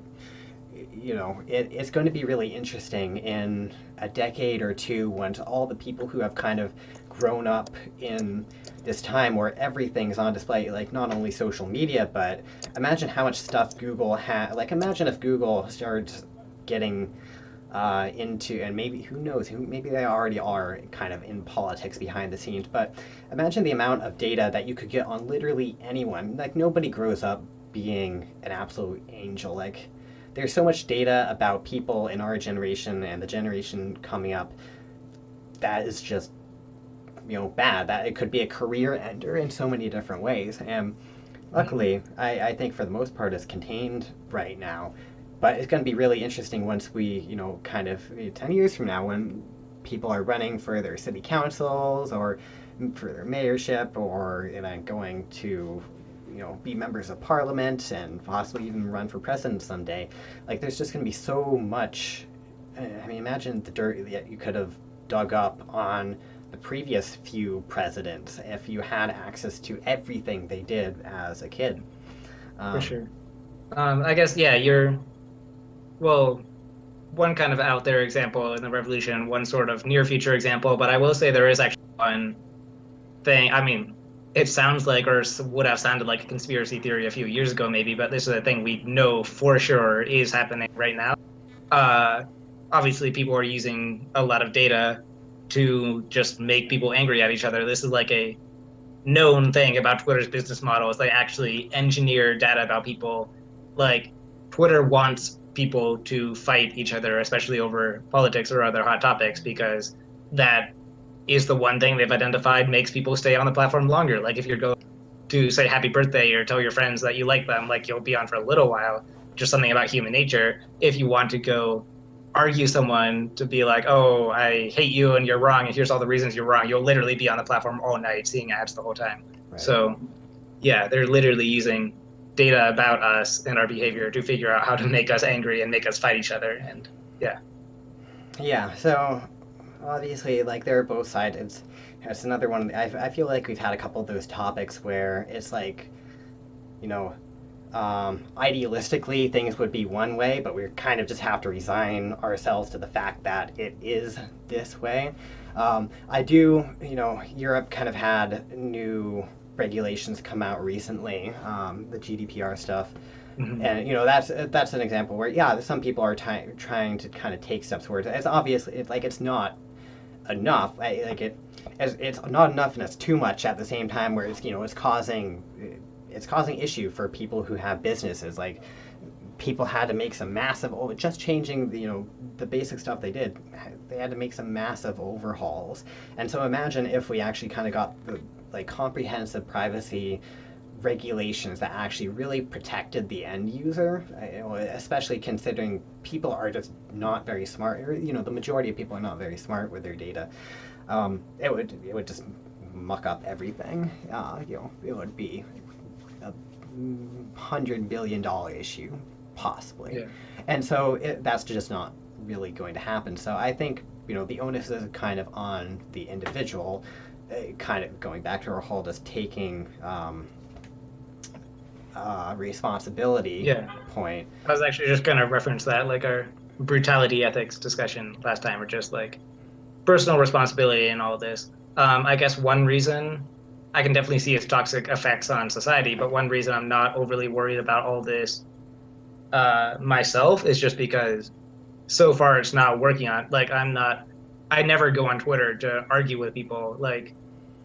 it's going to be really interesting in a decade or two once all the people who have kind of grown up in this time where everything's on display, like not only social media, but imagine how much stuff Google had. Like, imagine if Google starts getting into, and maybe who knows, maybe they already are kind of in politics behind the scenes, but imagine the amount of data that you could get on literally anyone. Like, nobody grows up being an absolute angel. Like, there's so much data about people in our generation and the generation coming up that is just bad, that it could be a career ender in so many different ways. And Mhm. luckily I think for the most part it's contained right now, but it's going to be really interesting once we kind of 10 years from now when people are running for their city councils or for their mayorship or going to be members of parliament and possibly even run for president someday. Like, there's just going to be so much. I mean, imagine the dirt that you could have dug up on the previous few presidents if you had access to everything they did as a kid. For Um, sure. I guess, yeah, well, one kind of out there example in the revolution, one sort of near future example, but I will say there is actually one thing. I mean, it sounds like, or would have sounded like a conspiracy theory a few years ago, maybe, but this is a thing we know for sure is happening right now. Uh, Obviously, people are using a lot of data to just make people angry at each other. This is like a known thing about Twitter's business model is they actually engineer data about people. Like Twitter wants people to fight each other, especially over politics or other hot topics, because that is the one thing they've identified makes people stay on the platform longer. Like if you're going to say happy birthday or tell your friends that you like them, like you'll be on for a little while, just something about human nature. If you want to go argue someone to be like, oh, I hate you and you're wrong and here's all the reasons you're wrong, you'll literally be on the platform all night seeing ads the whole time. Right. So yeah, they're literally using data about us and our behavior to figure out how to make us angry and make us fight each other. And yeah, so obviously, like, there are both sides. It's another one. I feel like we've had a couple of those topics where it's like, you know, idealistically things would be one way, but we kind of just have to resign ourselves to the fact that it is this way. I do, Europe kind of had new regulations come out recently, the GDPR stuff. Mm-hmm. And that's an example where some people are trying to kind of take steps towards it. It's obviously it's not enough. It's not enough, and it's too much at the same time. Where it's causing issue for people who have businesses. Like people had to make some massive just changing the basic stuff they did. They had to make some massive overhauls. And so imagine if we actually kind of got the comprehensive privacy regulations that actually really protected the end user, especially considering people are just not very smart. The majority of people are not very smart with their data. It would just muck up everything. It would be a $100 billion issue, possibly. Yeah. And so that's just not really going to happen. So I think the onus is kind of on the individual. Kind of going back to our whole just taking responsibility point. I was actually just going to reference that, like our brutality ethics discussion last time, or just like personal responsibility in all of this. I guess one reason I can definitely see its toxic effects on society, but one reason I'm not overly worried about all this myself is just because so far it's not working on, I never go on Twitter to argue with people. Like,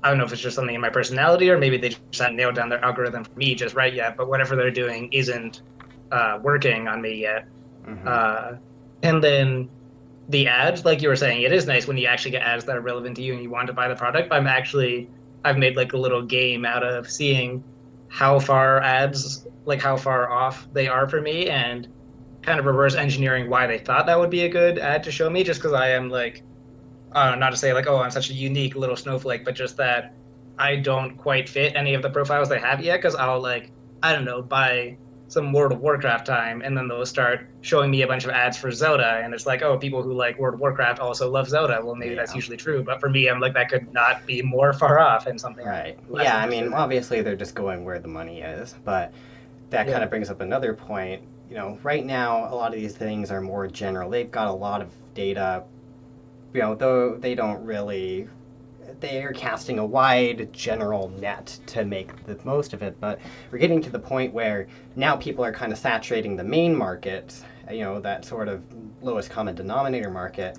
I don't know if it's just something in my personality or maybe they just haven't nailed down their algorithm for me just right yet, but whatever they're doing isn't working on me yet. Mm-hmm. And then the ads, like you were saying, it is nice when you actually get ads that are relevant to you and you want to buy the product. I've made like a little game out of seeing how far ads, like how far off they are for me, and kind of reverse engineering why they thought that would be a good ad to show me, just because I am like, not to say like, oh, I'm such a unique little snowflake, but just that I don't quite fit any of the profiles they have yet, because I'll buy some World of Warcraft time, and then they'll start showing me a bunch of ads for Zelda, and it's like, oh, people who like World of Warcraft also love Zelda. Well, maybe that's usually true, but for me, I'm like, that could not be more far off and something. Right. Yeah, I mean, obviously they're just going where the money is, but that kind of brings up another point. Right now, a lot of these things are more general. They've got a lot of data, though they don't really, they're casting a wide general net to make the most of it, but we're getting to the point where now people are kind of saturating the main market, that sort of lowest common denominator market.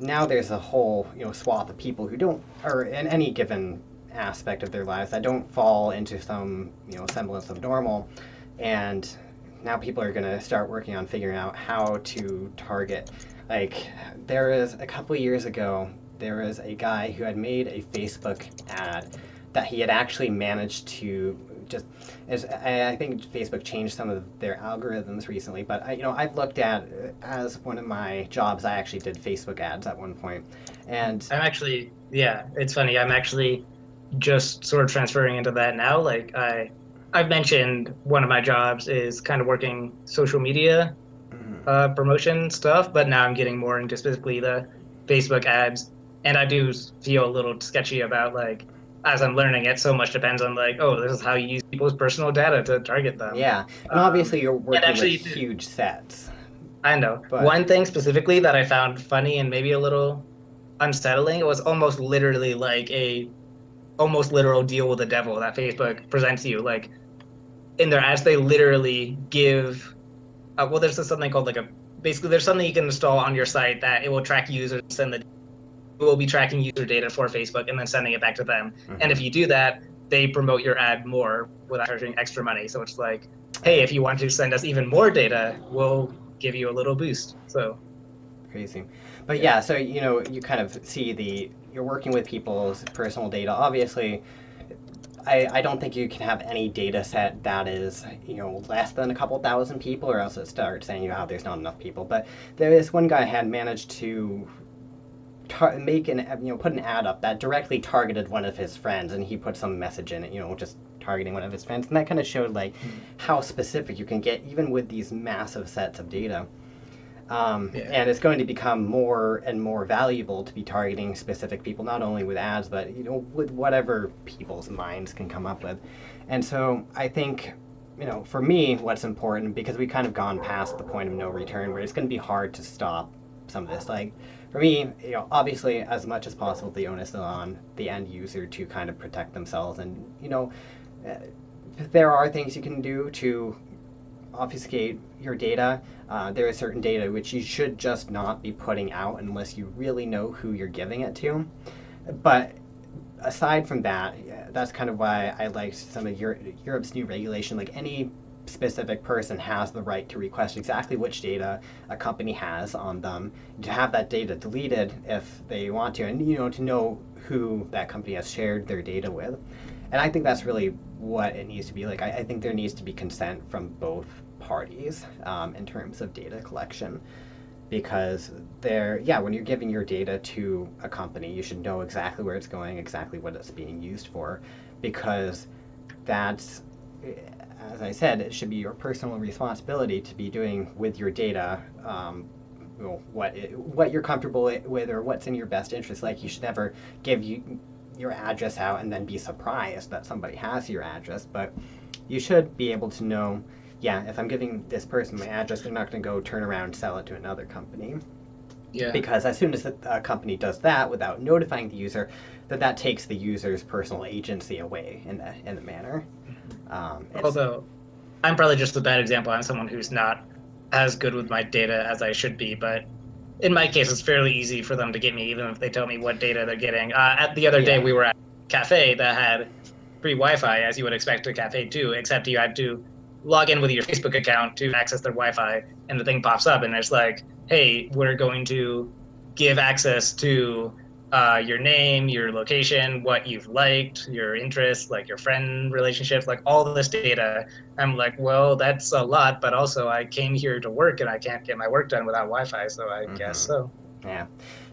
Now there's a whole, swath of people who don't, or in any given aspect of their lives, that don't fall into some, semblance of normal, and now people are going to start working on figuring out how to target. Like, there is a couple years ago, there was a guy who had made a Facebook ad that he had actually managed to I think Facebook changed some of their algorithms recently, but I've looked at, as one of my jobs, I actually did Facebook ads at one point. And I'm actually, it's funny, I'm actually just sort of transferring into that now. Like I've mentioned one of my jobs is kind of working social media promotion stuff, but now I'm getting more into specifically the Facebook ads, and I do feel a little sketchy about, like, as I'm learning it, so much depends on, like, oh, this is how you use people's personal data to target them. Yeah, and obviously you're working with huge sets. I know. But one thing specifically that I found funny and maybe a little unsettling, it was almost literally like a almost literal deal with the devil that Facebook presents you. Like, in their ads, they literally give there's something called basically there's something you can install on your site that it will track users, it will be tracking user data for Facebook and then sending it back to them. Mm-hmm. And if you do that, they promote your ad more without charging extra money. So it's like, hey, if you want to send us even more data, we'll give you a little boost. So Crazy. But yeah, so you kind of see you're working with people's personal data. Obviously, I don't think you can have any data set that is less than a couple thousand people, or else it starts saying there's not enough people. But this one guy had managed to make put an ad up that directly targeted one of his friends, and he put some message in it, just targeting one of his friends, and that kind of showed like how specific you can get even with these massive sets of data. And it's going to become more and more valuable to be targeting specific people, not only with ads, but with whatever people's minds can come up with. And so I think, for me, what's important, because we've kind of gone past the point of no return, where it's going to be hard to stop some of this. Like for me, obviously, as much as possible, the onus is on the end user to kind of protect themselves, and there are things you can do to obfuscate your data. There is certain data which you should just not be putting out unless you really know who you're giving it to. But aside from that, that's kind of why I liked some of Europe's new regulation. Like any specific person has the right to request exactly which data a company has on them, to have that data deleted if they want to, and to know who that company has shared their data with. And I think that's really what it needs to be like. I think there needs to be consent from both parties in terms of data collection, because when you're giving your data to a company, you should know exactly where it's going, exactly what it's being used for, because that's, as I said, it should be your personal responsibility to be doing with your data what you're comfortable with, or what's in your best interest. Like, you should never give your address out and then be surprised that somebody has your address, but you should be able to know, if I'm giving this person my address, they're not going to go turn around and sell it to another company. Yeah. Because as soon as a company does that without notifying the user, that takes the user's personal agency away in the manner. Although I'm probably just a bad example. I'm someone who's not as good with my data as I should be, but in my case, it's fairly easy for them to get me, even if they tell me what data they're getting. At the other day, we were at a cafe that had free Wi-Fi, as you would expect a cafe to, except you had to log in with your Facebook account to access their Wi-Fi, and the thing pops up, and it's like, hey, we're going to give access to your name, your location, what you've liked, your interests, like your friend relationships, like all this data. I'm like, well, that's a lot, but also I came here to work and I can't get my work done without Wi-Fi, so I guess so. Yeah.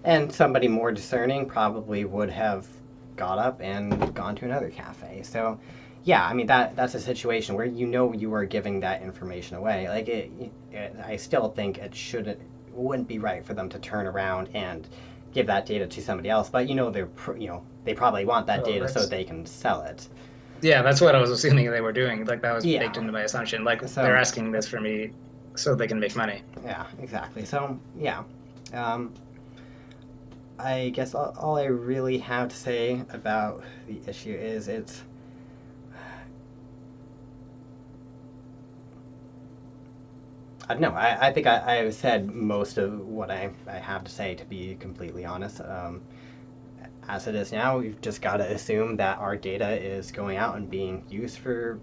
And somebody more discerning probably would have got up and gone to another cafe. So yeah, I mean, that's a situation where you are giving that information away. Like I still think wouldn't be right for them to turn around and give that data to somebody else. But they probably want that data so they can sell it. Yeah, that's what I was assuming they were doing. Like, that was baked into my assumption. Like, they're asking this for me so they can make money. Yeah, exactly. So yeah, I guess all I really have to say about the issue is no, I think I've said most of what I have to say, to be completely honest. As it is now, we've just got to assume that our data is going out and being used for,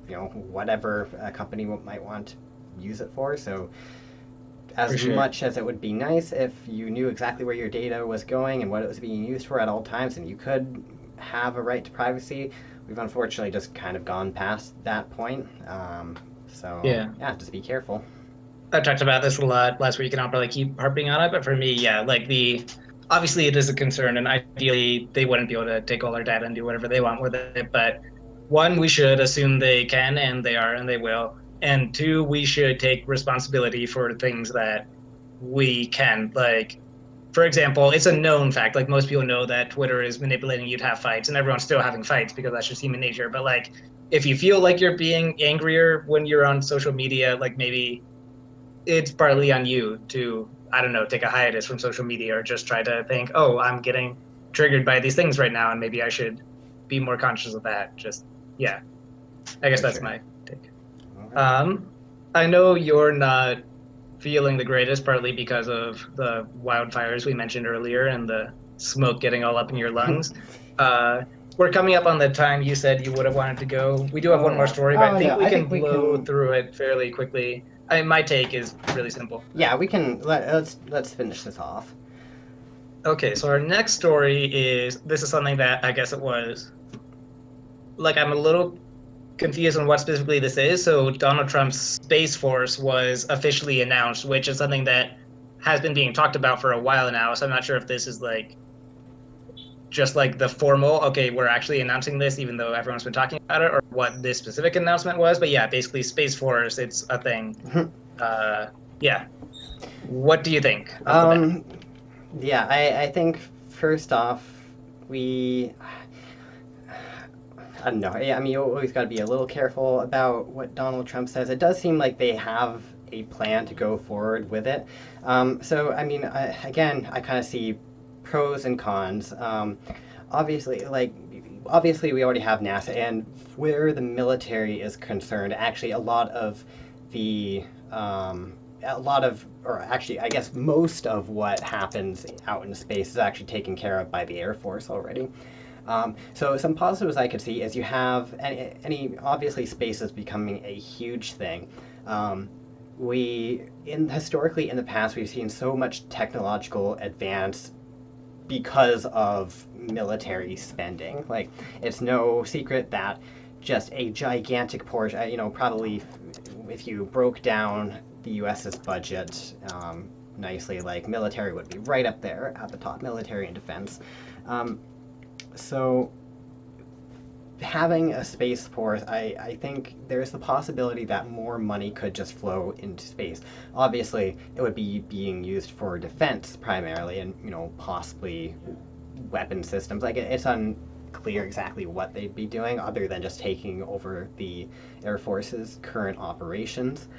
whatever a company might want to use it for. So as much as it would be nice if you knew exactly where your data was going and what it was being used for at all times, and you could have a right to privacy, we've unfortunately just kind of gone past that point. So just be careful. I talked about this a lot last week, and I'll probably keep harping on it. But for me, obviously it is a concern, and ideally they wouldn't be able to take all our data and do whatever they want with it. But one, we should assume they can, and they are, and they will. And two, we should take responsibility for things that we can. Like, for example, it's a known fact. Like, most people know that Twitter is manipulating you to have fights, and everyone's still having fights because that's just human nature. But like, if you feel like you're being angrier when you're on social media, like, maybe it's partly on you to, I don't know, take a hiatus from social media, or just try to think, oh, I'm getting triggered by these things right now, and maybe I should be more conscious of that. I guess that's my take. Right. I know you're not feeling the greatest, partly because of the wildfires we mentioned earlier and the smoke getting all up in your lungs. We're coming up on the time you said you would have wanted to go. We do have one more story, but I think we can blow through it fairly quickly. my take is really simple. Yeah, we can let's finish this off. Okay, so our next story is this is something that I guess it was like I'm a little confused on what specifically this is. So Donald Trump's Space Force was officially announced, which is something that has been being talked about for a while now. So I'm not sure if this is like just like the formal, okay, we're actually announcing this, even though everyone's been talking about it, or what this specific announcement was. But yeah, basically Space Force, it's a thing. Uh, yeah. What do you think of the ban? um, yeah, I think first off, we I don't know. I mean, you always got to be a little careful about what Donald Trump says. It does seem like they have a plan to go forward with it. So, I mean, again, I kind of see pros and cons. Obviously, obviously, we already have NASA, and where the military is concerned, actually, the a lot of, or actually, I guess most of what happens out in space is actually taken care of by the Air Force already. So some positives I could see is you have any obviously space is becoming a huge thing. We in historically in the past we've seen so much technological advance because of military spending. Like it's no secret that just a gigantic portion, probably if you broke down the U.S.'s budget nicely, like military would be right up there at the top, military and defense. Um, so having a spaceport, I think there's the possibility that more money could just flow into space. Obviously, it would be being used for defense primarily, and possibly weapon systems. Like it's unclear exactly what they'd be doing, other than just taking over the Air Force's current operations.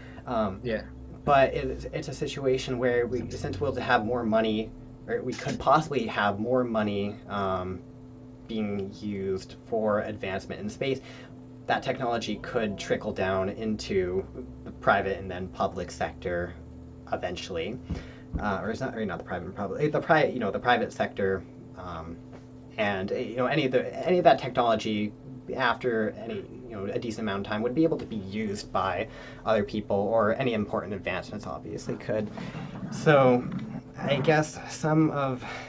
Yeah. But it's a situation where since we'll have more money, or we could possibly have more money being used for advancement in space, that technology could trickle down into the private and then public sector eventually, or it's not, or not the private and public, the private sector, and any of that technology after a decent amount of time would be able to be used by other people, or any important advancements obviously could. So I guess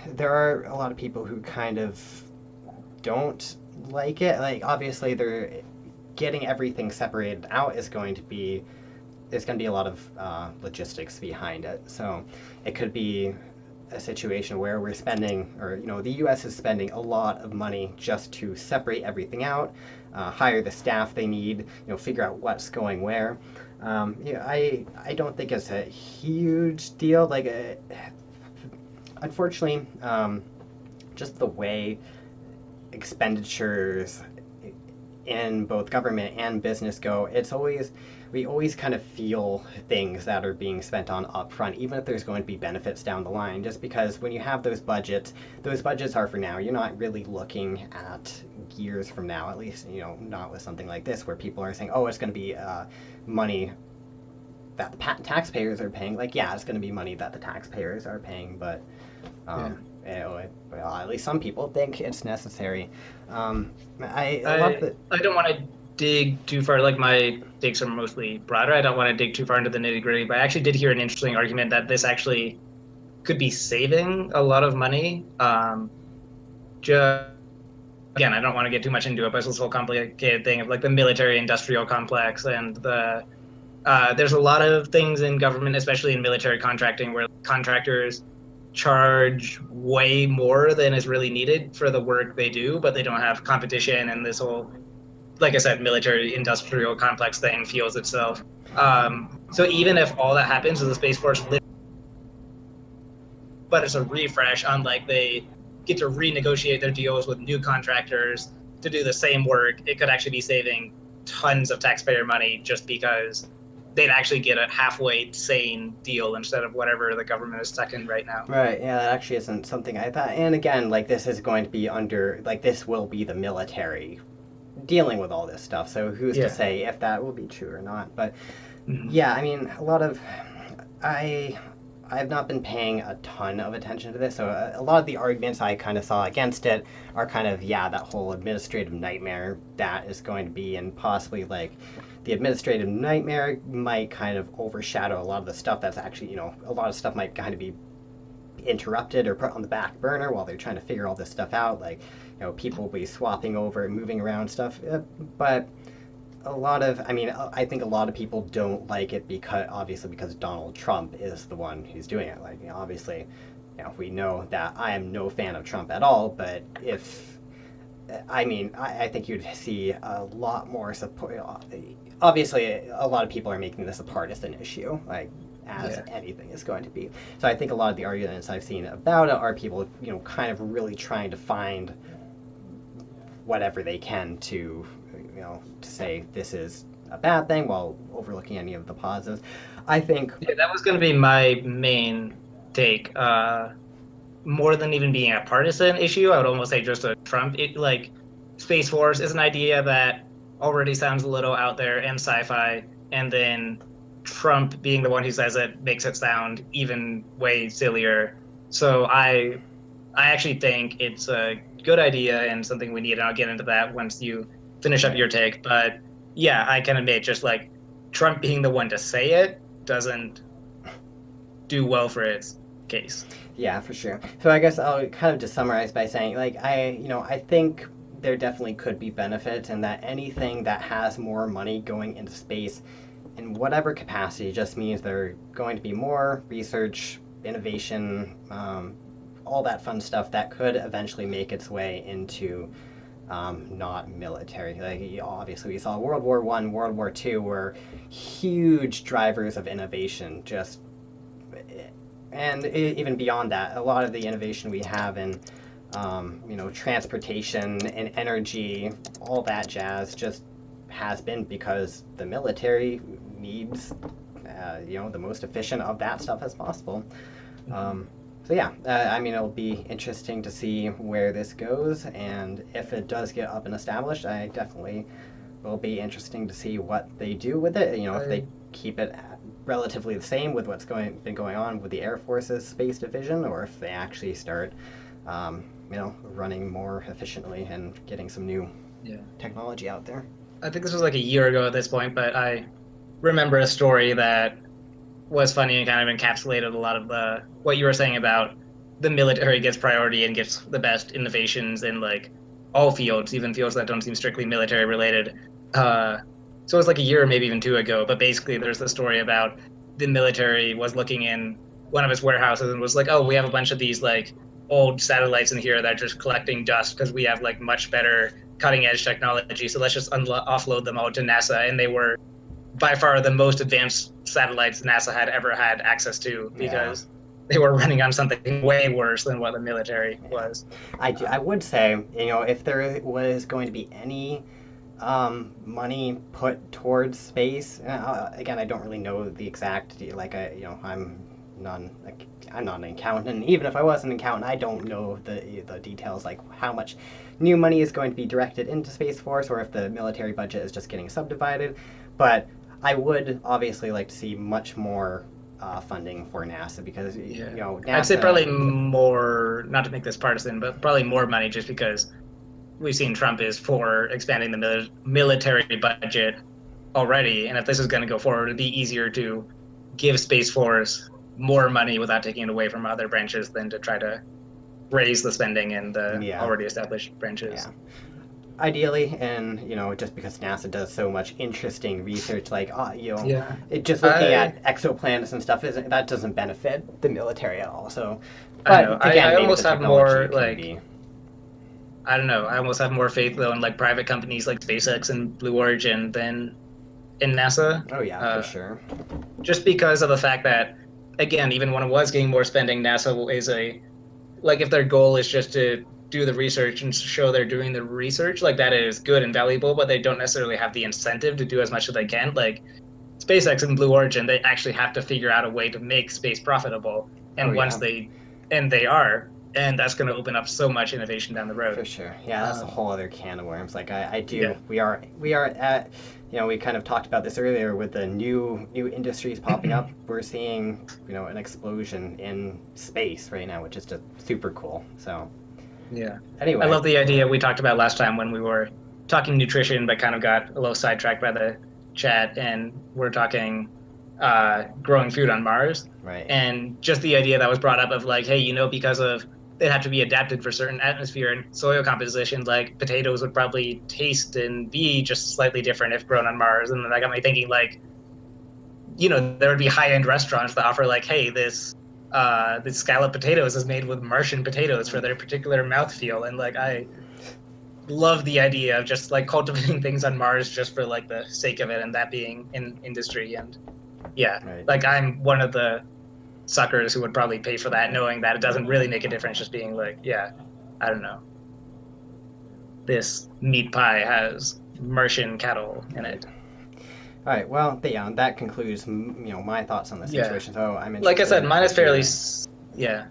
there are a lot of people who kind of don't like it. Like obviously they're getting everything separated out is going to be there's going to be a lot of logistics behind it. So it could be a situation where we're spending, or the U.S. is spending a lot of money just to separate everything out, hire the staff they need, figure out what's going where. I don't think it's a huge deal. Like, unfortunately, just the way expenditures in both government and business go, we always kind of feel things that are being spent on upfront, even if there's going to be benefits down the line, just because when you have those budgets are for now. You're not really looking at years from now, at least, not with something like this where people are saying, oh, it's going to be money that the taxpayers are paying. Like, yeah, it's going to be money that the taxpayers are paying, but well, at least some people think it's necessary. I love that. I don't want to dig too far. Like my takes are mostly broader. I don't want to dig too far into the nitty gritty. But I actually did hear an interesting argument that this actually could be saving a lot of money. Just again, I don't want to get too much into it, but it's this whole complicated thing of like the military-industrial complex, and there's a lot of things in government, especially in military contracting, where contractors charge way more than is really needed for the work they do, but they don't have competition, and this whole, like I said, military industrial complex thing fuels itself. So even if all that happens is the Space Force, but it's a refresh on like they get to renegotiate their deals with new contractors to do the same work, it could actually be saving tons of taxpayer money just because they'd actually get a halfway sane deal instead of whatever the government is stuck in right now. Right, yeah, that actually isn't something I thought. And again, like this is going to be this will be the military dealing with all this stuff. So who's to say if that will be true or not? But yeah, I mean, I've not been paying a ton of attention to this, so a lot of the arguments I kind of saw against it are kind of, that whole administrative nightmare that is going to be, and possibly like the administrative nightmare might kind of overshadow a lot of the stuff that's actually, a lot of stuff might kind of be interrupted or put on the back burner while they're trying to figure all this stuff out. Like, people will be swapping over and moving around stuff. But I think a lot of people don't like it because Donald Trump is the one who's doing it. Like, obviously, we know that I am no fan of Trump at all, but I think you'd see a lot more support. Obviously, a lot of people are making this a partisan issue, like as anything is going to be. So I think a lot of the arguments I've seen about it are people, kind of really trying to find whatever they can to, to say this is a bad thing while overlooking any of the positives. I think that was going to be my main take. More than even being a partisan issue, I would almost say just a Trump. Like, Space Force is an idea that already sounds a little out there and sci-fi, and then Trump being the one who says it makes it sound even way sillier. So I actually think it's a good idea and something we need, and I'll get into that once you finish up your take. But yeah, I can admit, just like Trump being the one to say it doesn't do well for its case. Yeah, for sure. So I guess I'll kind of just summarize by saying, like, I think there definitely could be benefits, and that anything that has more money going into space in whatever capacity just means there going to be more research, innovation, all that fun stuff that could eventually make its way into not military. Like, obviously, we saw World War I, World War II were huge drivers of innovation, and even beyond that, a lot of the innovation we have in, transportation and energy, all that jazz, just has been because the military needs, the most efficient of that stuff as possible. So yeah, it'll be interesting to see where this goes, and if it does get up and established, I definitely will be interesting to see what they do with it. If they keep it relatively the same with what's been going on with the Air Force's space division, or if they actually start, running more efficiently and getting some new technology out there. I think this was like a year ago at this point, but I remember a story that was funny and kind of encapsulated a lot of what you were saying about the military gets priority and gets the best innovations in like all fields, even fields that don't seem strictly military related. So it was like a year or maybe even two ago, but basically there's the story about the military was looking in one of its warehouses and was like, oh, we have a bunch of these like old satellites in here that are just collecting dust because we have like much better cutting edge technology. So let's just offload them all to NASA. And they were by far the most advanced satellites NASA had ever had access to because they were running on something way worse than what the military was. I would say, if there was going to be any money put towards space, again, I don't really know the exact, I'm not an accountant, and even if I was an accountant, I don't know the details, like how much new money is going to be directed into Space Force, or if the military budget is just getting subdivided. But I would obviously like to see much more funding for NASA, because NASA, I'd say probably more, not to make this partisan, but probably more money, just because we've seen Trump is for expanding the military budget already, and if this is going to go forward, it'd be easier to give Space Force more money without taking it away from other branches than to try to raise the spending in the already established branches. Yeah. Ideally, and just because NASA does so much interesting research, like just looking at exoplanets and stuff, that doesn't benefit the military at all. So, but again, I almost have more like. I don't know. I almost have more faith though in like private companies like SpaceX and Blue Origin than in NASA. Oh yeah, for sure. Just because of the fact that, again, even when it was getting more spending, NASA is if their goal is just to do the research and show they're doing the research, like that is good and valuable, but they don't necessarily have the incentive to do as much as they can. Like SpaceX and Blue Origin, they actually have to figure out a way to make space profitable, and they are. And that's going to open up so much innovation down the road. For sure. Yeah, that's a whole other can of worms. Like we are at, we kind of talked about this earlier with the new industries popping up. We're seeing, an explosion in space right now, which is just super cool. So, yeah. Anyway. I love the idea we talked about last time when we were talking nutrition, but kind of got a little sidetracked by the chat and we're talking growing food on Mars. Right. And just the idea that was brought up of like, hey, because of they'd have to be adapted for certain atmosphere and soil composition, like potatoes would probably taste and be just slightly different if grown on Mars. And then that got me thinking like, there would be high-end restaurants that offer like, hey, this scallop potatoes is made with Martian potatoes for their particular mouthfeel. And like, I love the idea of just like cultivating things on Mars just for like the sake of it, and that being in industry. And Right. like I'm one of the suckers who would probably pay for that, knowing that it doesn't really make a difference, just being like, I don't know, this meat pie has Martian cattle in it. All right. Well, that concludes my thoughts on the situation. So I'm like I said, mine is fairly yeah.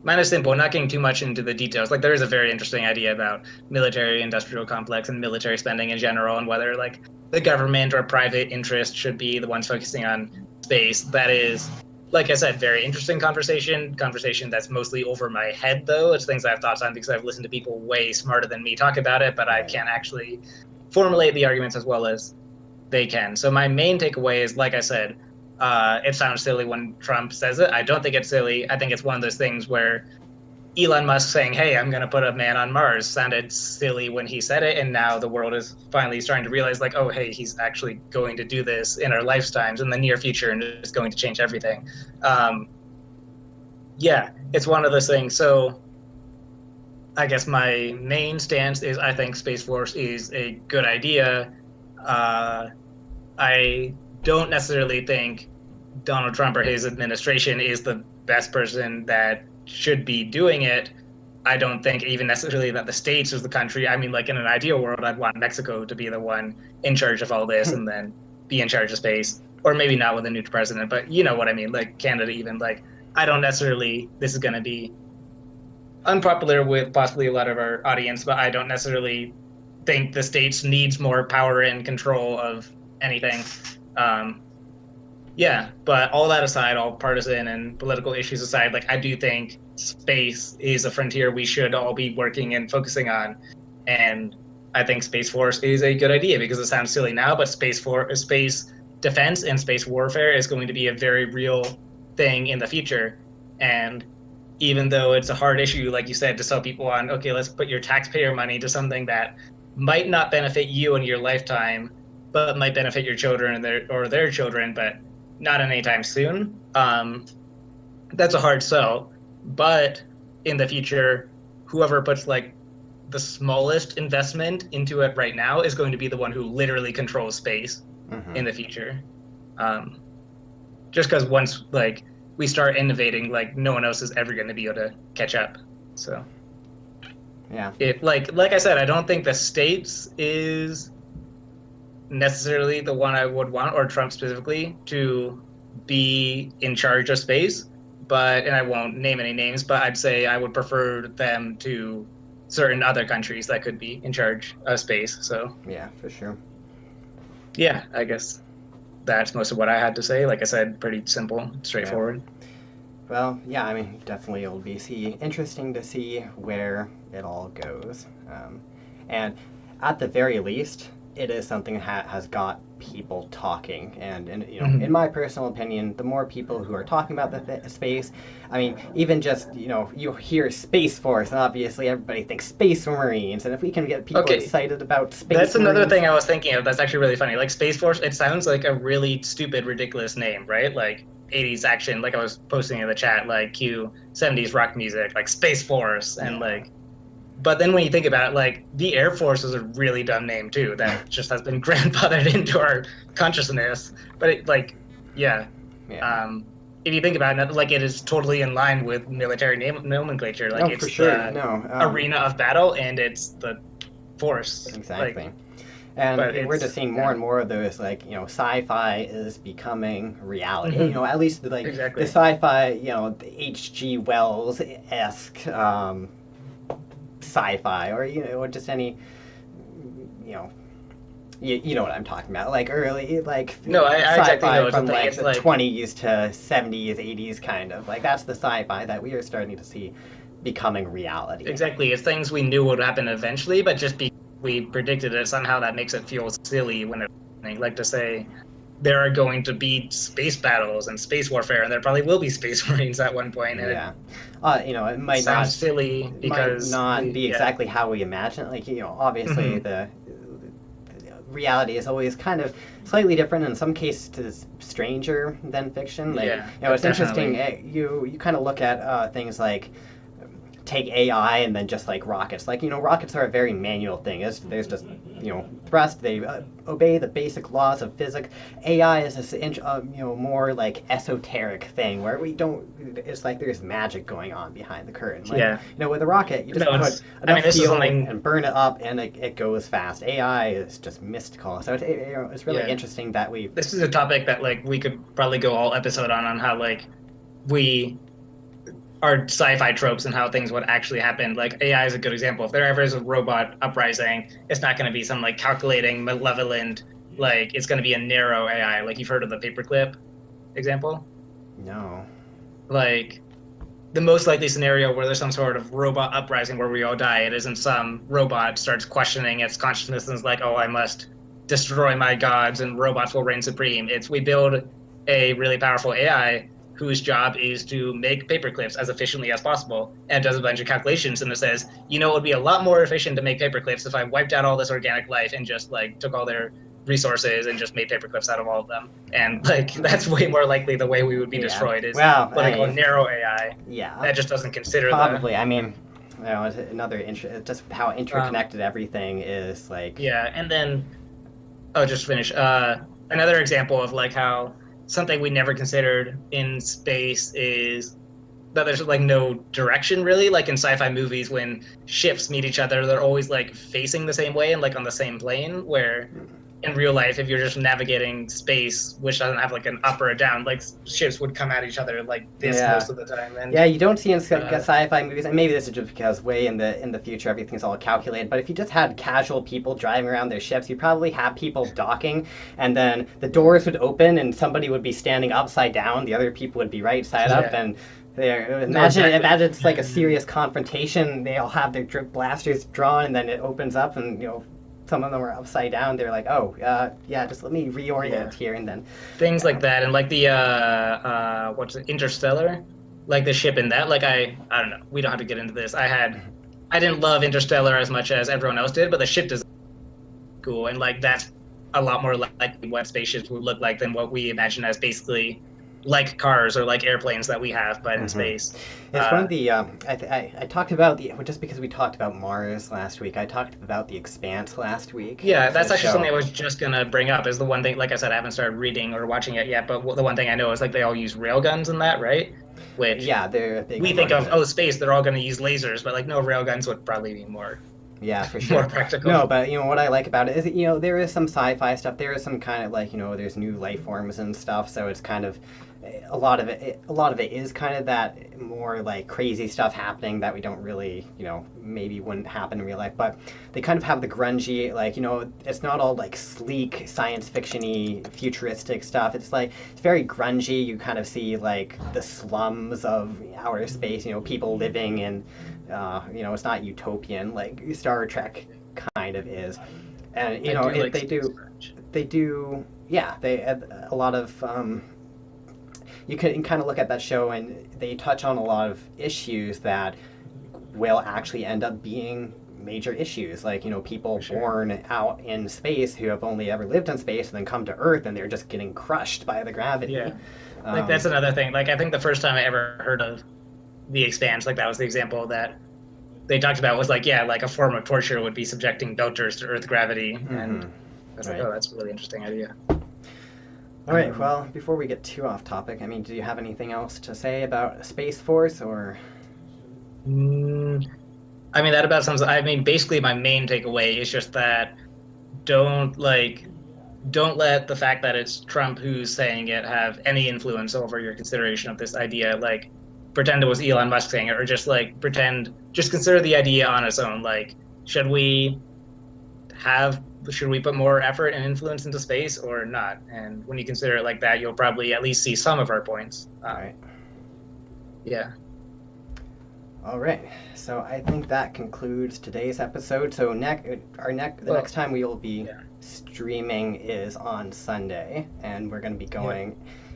Mine is simple, not getting too much into the details. Like there is a very interesting idea about military-industrial complex and military spending in general, and whether like the government or private interest should be the ones focusing on space. That is, like I said, very interesting conversation that's mostly over my head, though. It's things I have thoughts on because I've listened to people way smarter than me talk about it, but I can't actually formulate the arguments as well as they can. So my main takeaway is, like I said, it sounds silly when Trump says it. I don't think it's silly. I think it's one of those things where Elon Musk saying, hey, I'm going to put a man on Mars sounded silly when he said it. And now the world is finally starting to realize like, oh, hey, he's actually going to do this in our lifetimes in the near future, and it's going to change everything. It's one of those things. So I guess my main stance is I think Space Force is a good idea. I don't necessarily think Donald Trump or his administration is the best person that should be doing it. I don't think even necessarily that the States is the country. I mean, like in an ideal world, I'd want Mexico to be the one in charge of all this and then be in charge of space. Or maybe not with a new president, but you know what I mean, like Canada even. Like, I don't necessarily, this is going to be unpopular with possibly a lot of our audience, but I don't necessarily think the States needs more power and control of anything. But all that aside, all partisan and political issues aside, like I do think space is a frontier we should all be working and focusing on. And I think Space Force is a good idea because it sounds silly now, but space defense and space warfare is going to be a very real thing in the future. And even though it's a hard issue, like you said, to sell people on, okay, let's put your taxpayer money to something that might not benefit you in your lifetime, but might benefit your children or their children, but not anytime soon. That's a hard sell. But in the future, whoever puts like the smallest investment into it right now is going to be the one who literally controls space in the future. Just because once like we start innovating, like no one else is ever going to be able to catch up. So like I said, I don't think the States is necessarily the one I would want, or Trump specifically, to be in charge of space. But, and I won't name any names, but I'd say I would prefer them to certain other countries that could be in charge of space. So yeah, for sure. Yeah, I guess that's most of what I had to say. Like I said, pretty simple, straightforward. Well, yeah, I mean, definitely it'll be interesting to see where it all goes. And at the very least, it is something that has got people talking, and in my personal opinion, the more people who are talking about the space, I mean, even just you hear Space Force, and obviously everybody thinks Space Marines, and if we can get people excited about Space That's Marines, another thing I was thinking of. That's actually really funny. Like Space Force, it sounds like a really stupid, ridiculous name, right? Like 80s action, like I was posting in the chat, like cue 70s rock music, like Space Force, and like. But then when you think about it, like the Air Force is a really dumb name too. That just has been grandfathered into our consciousness. But it, like, if you think about it, like it is totally in line with military nomenclature. Like it's for sure. the arena of battle, and it's the force. Exactly. And we're just seeing more and more of those, like, sci-fi is becoming reality. At least like the sci-fi, the H.G. Wells-esque sci-fi, or just any, you know what I'm talking about, like early, like I exactly know from like the 20s to 70s, 80s, kind of like that's the sci-fi that we are starting to see becoming reality. Exactly, it's things we knew would happen eventually, but just we predicted it somehow, that makes it feel silly when it like to say there are going to be space battles and space warfare, and there probably will be space marines at one point. And Yeah. It it might sounds not silly because be exactly how we imagine. Like, obviously Mhm. the reality is always kind of slightly different, in some cases stranger than fiction. Like, Yeah, it's interesting. definitely. You kind of look at things like take AI and then just like rockets. Like, rockets are a very manual thing. There's just thrust. They obey the basic laws of physics. AI is this more like esoteric thing where we don't. It's like there's magic going on behind the curtain. Like, Yeah. with a rocket, you just No, put it's. I mean, enough this is fuel something. and burn it up, and it goes fast. AI is just mystical. So it's really Yeah, interesting that we. this is a topic that like we could probably go all episode on how like we are sci-fi tropes and how things would actually happen. Like AI is a good example. If there ever is a robot uprising, it's not going to be some like calculating, malevolent, like it's going to be a narrow AI. Like you've heard of the paperclip example. No. Like the most likely scenario where there's some sort of robot uprising where we all die, it isn't some robot starts questioning its consciousness and is like, oh, I must destroy my gods and robots will reign supreme. It's we build a really powerful AI whose job is to make paperclips as efficiently as possible and does a bunch of calculations and it says, it would be a lot more efficient to make paperclips if I wiped out all this organic life and just like took all their resources and just made paperclips out of all of them. And like that's way more likely the way we would be Yeah. destroyed is Well, what they call narrow AI yeah. that just doesn't consider the Probably. I mean, it's another just how interconnected everything is. Like, yeah. And then just finish another example of like how something we never considered in space is that there's like no direction really. Like in sci-fi movies when ships meet each other, they're always like facing the same way and like on the same plane, where in real life, if you're just navigating space, which doesn't have like an up or a down, like ships would come at each other like this yeah. most of the time. And Yeah, you don't see in sci-fi movies, and maybe this is just because way in the future everything's all calculated. But if you just had casual people driving around their ships, you'd probably have people docking, and then the doors would open, and somebody would be standing upside down, the other people would be right side up, and imagine it's like a serious confrontation. They all have their drip blasters drawn, and then it opens up, and some of them are upside down. They're like, oh, yeah, just let me reorient here, and then things like that, and like the what's it, Interstellar, like the ship in that. Like I don't know. We don't have to get into this. I didn't love Interstellar as much as everyone else did, but the ship design is cool, and like that's a lot more like what spaceships would look like than what we imagine as basically like cars or like airplanes that we have, but in space. It's one of the I talked about just because we talked about Mars last week. I talked about The Expanse last week. Yeah, that's actually something I was just gonna bring up. Is the one thing, like I said, I haven't started reading or watching it yet, but the one thing I know is like they all use railguns in that, right? Which yeah, they're a big we think of space, they're all going to use lasers, but like no, railguns would probably be more for sure more practical. No, but what I like about it is there is some sci-fi stuff. There is some kind of like there's new life forms and stuff. So it's kind of a lot of it is kind of that more like crazy stuff happening that we don't really maybe wouldn't happen in real life, but they kind of have the grungy, like it's not all like sleek science fiction-y futuristic stuff. It's very grungy. You kind of see like the slums of outer space, people living in it's not utopian like Star Trek kind of is. And they do yeah, they a lot of you can kind of look at that show and they touch on a lot of issues that will actually end up being major issues, like people born out in space who have only ever lived in space and then come to Earth and they're just getting crushed by the gravity. Yeah, like that's another thing. Like I think the first time I ever heard of The Expanse, like that was the example that they talked about, was like, yeah, like a form of torture would be subjecting belters to Earth gravity. And I was like, oh, that's a really interesting idea. All right, well, before we get too off topic, I mean, do you have anything else to say about Space Force, or? I mean, that about sums. I mean, basically, my main takeaway is just that don't let the fact that it's Trump who's saying it have any influence over your consideration of this idea. Like, pretend it was Elon Musk saying it, or just just consider the idea on its own. Like, should we put more effort and influence into space or not? And when you consider it like that, you'll probably at least see some of our points. All right. Yeah. All right. So I think that concludes today's episode. So the Well, next time we will be yeah, streaming is on Sunday, and we're going to be yeah, going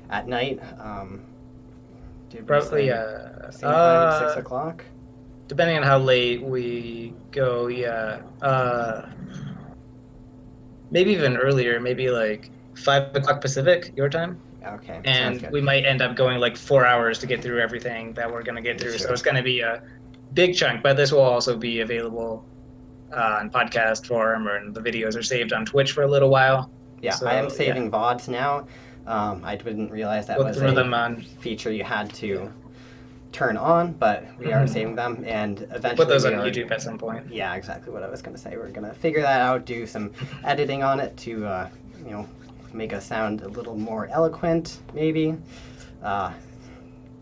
at night. Did we probably. say same time, 6 o'clock? Depending on how late we go, yeah. Maybe even earlier, maybe like 5 o'clock Pacific, your time. Okay, sounds And good. we might end up going like 4 hours to get through everything that we're gonna get through. So Sure. it's gonna be a big chunk, but this will also be available on podcast form, and the videos are saved on Twitch for a little while. Yeah, I am So yeah, saving VODs now. I didn't realize that we'll was throw a them on. feature you had Yeah, to turn on, but we are saving Mhm. them, and We'll put eventually those we on are. YouTube at some point. Yeah, exactly what I was gonna say. We're gonna figure that out, do some editing on it to, you know, make us sound a little more eloquent, maybe, uh,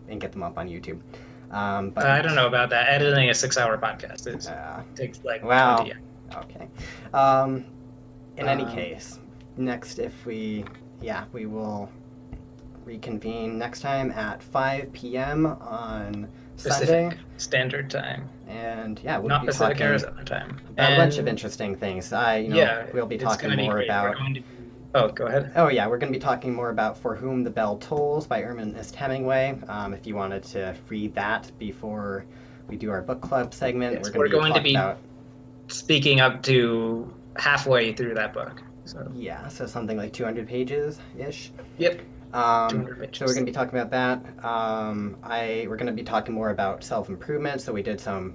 and get them up on YouTube. But I don't know about that. Editing a 6-hour podcast uh, takes like wow. 20. Okay. Um, in any Um, case, next we will reconvene next time at 5 p.m. on Sunday, Pacific Standard Time, and yeah, we'll not be Pacific talking Arizona time. about a bunch of And interesting things. yeah, We'll be it's talking gonna be more great. We're about. going to be. Oh, go ahead. Oh yeah, we're going to be talking more about "For Whom the Bell Tolls" by Ernest Hemingway. If you wanted to read that before we do our book club segment, Yes, we're we're going going to to be talking be about. speaking up to halfway through that book. So, Yeah, so something like 200 pages ish. yep, 200 So we're pages. going to be talking about that. We're going to be talking more about self-improvement. So we did some,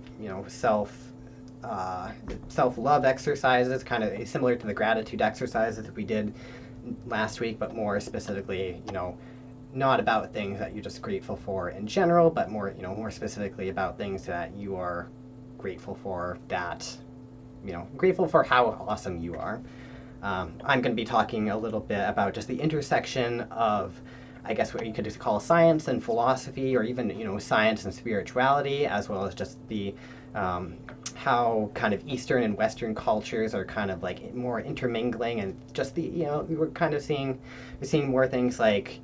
self-love exercises, kind of similar to the gratitude exercises that we did last week, but more specifically, not about things that you're just grateful for in general, but more specifically about things that you are grateful for, grateful for how awesome you are. I'm going to be talking a little bit about just the intersection of, I guess, what you could just call science and philosophy, or even science and spirituality, as well as just the how kind of Eastern and Western cultures are kind of like more intermingling, and just we're kind of seeing more things like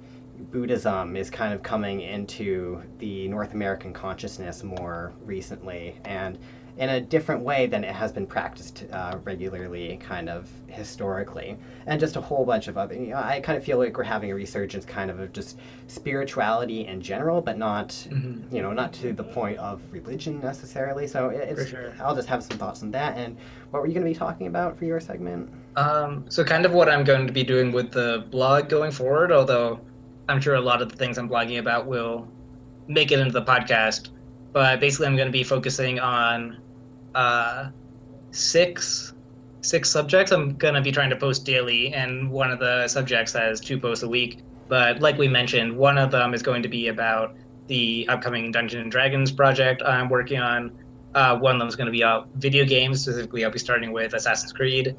Buddhism is kind of coming into the North American consciousness more recently, and in a different way than it has been practiced regularly, kind of historically, and just a whole bunch of other. I kind of feel like we're having a resurgence, kind of just spirituality in general, but not, not to the point of religion necessarily. So For it's. sure. I'll just have some thoughts on that. And what were you going to be talking about for your segment? So kind of what I'm going to be doing with the blog going forward, although I'm sure a lot of the things I'm blogging about will make it into the podcast. But basically, I'm going to be focusing on six subjects. I'm going to be trying to post daily, and one of the subjects has 2 posts a week. But like we mentioned, one of them is going to be about the upcoming Dungeons and Dragons project I'm working on. One of them is going to be about video games. Specifically, I'll be starting with Assassin's Creed.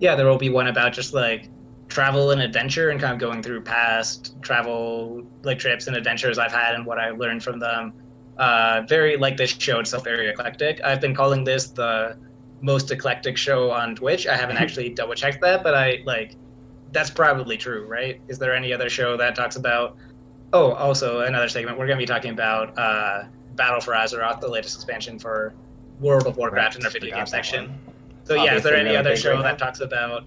Yeah, there will be one about just like travel and adventure, and kind of going through past travel like trips and adventures I've had and what I learned from them. Very like this show itself, very eclectic. I've been calling this the most eclectic show on Twitch. I haven't actually double checked that, but I like that's probably true, right? Is there any other show that talks about? Oh, also another segment. We're going to be talking about Battle for Azeroth, the latest expansion for World of Warcraft, in our video game Forgot that section. one. So yeah, is there Obviously any really other big show right that now. talks about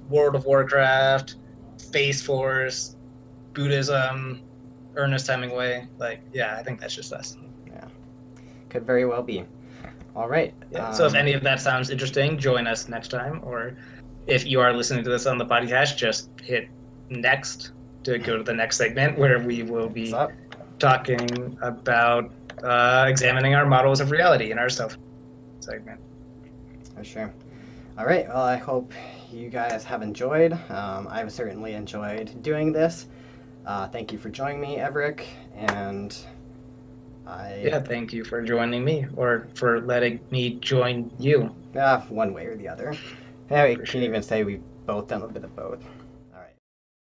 World of Warcraft, Space Force, Buddhism, Ernest Hemingway? Like, yeah, I think that's just us. Yeah, could very well be. All right. Yeah. So if any of that sounds interesting, join us next time. Or if you are listening to this on the podcast, just hit next to go to the next segment, where we will be talking about examining our models of reality in our self segment. For sure. All right. Well, I hope you guys have enjoyed. I've certainly enjoyed doing this. Thank you for joining me, Evaric, and Yeah, thank you for joining me, or for letting me join you. one way or the other. Yeah, we For can sure. even say we've both done a bit of both.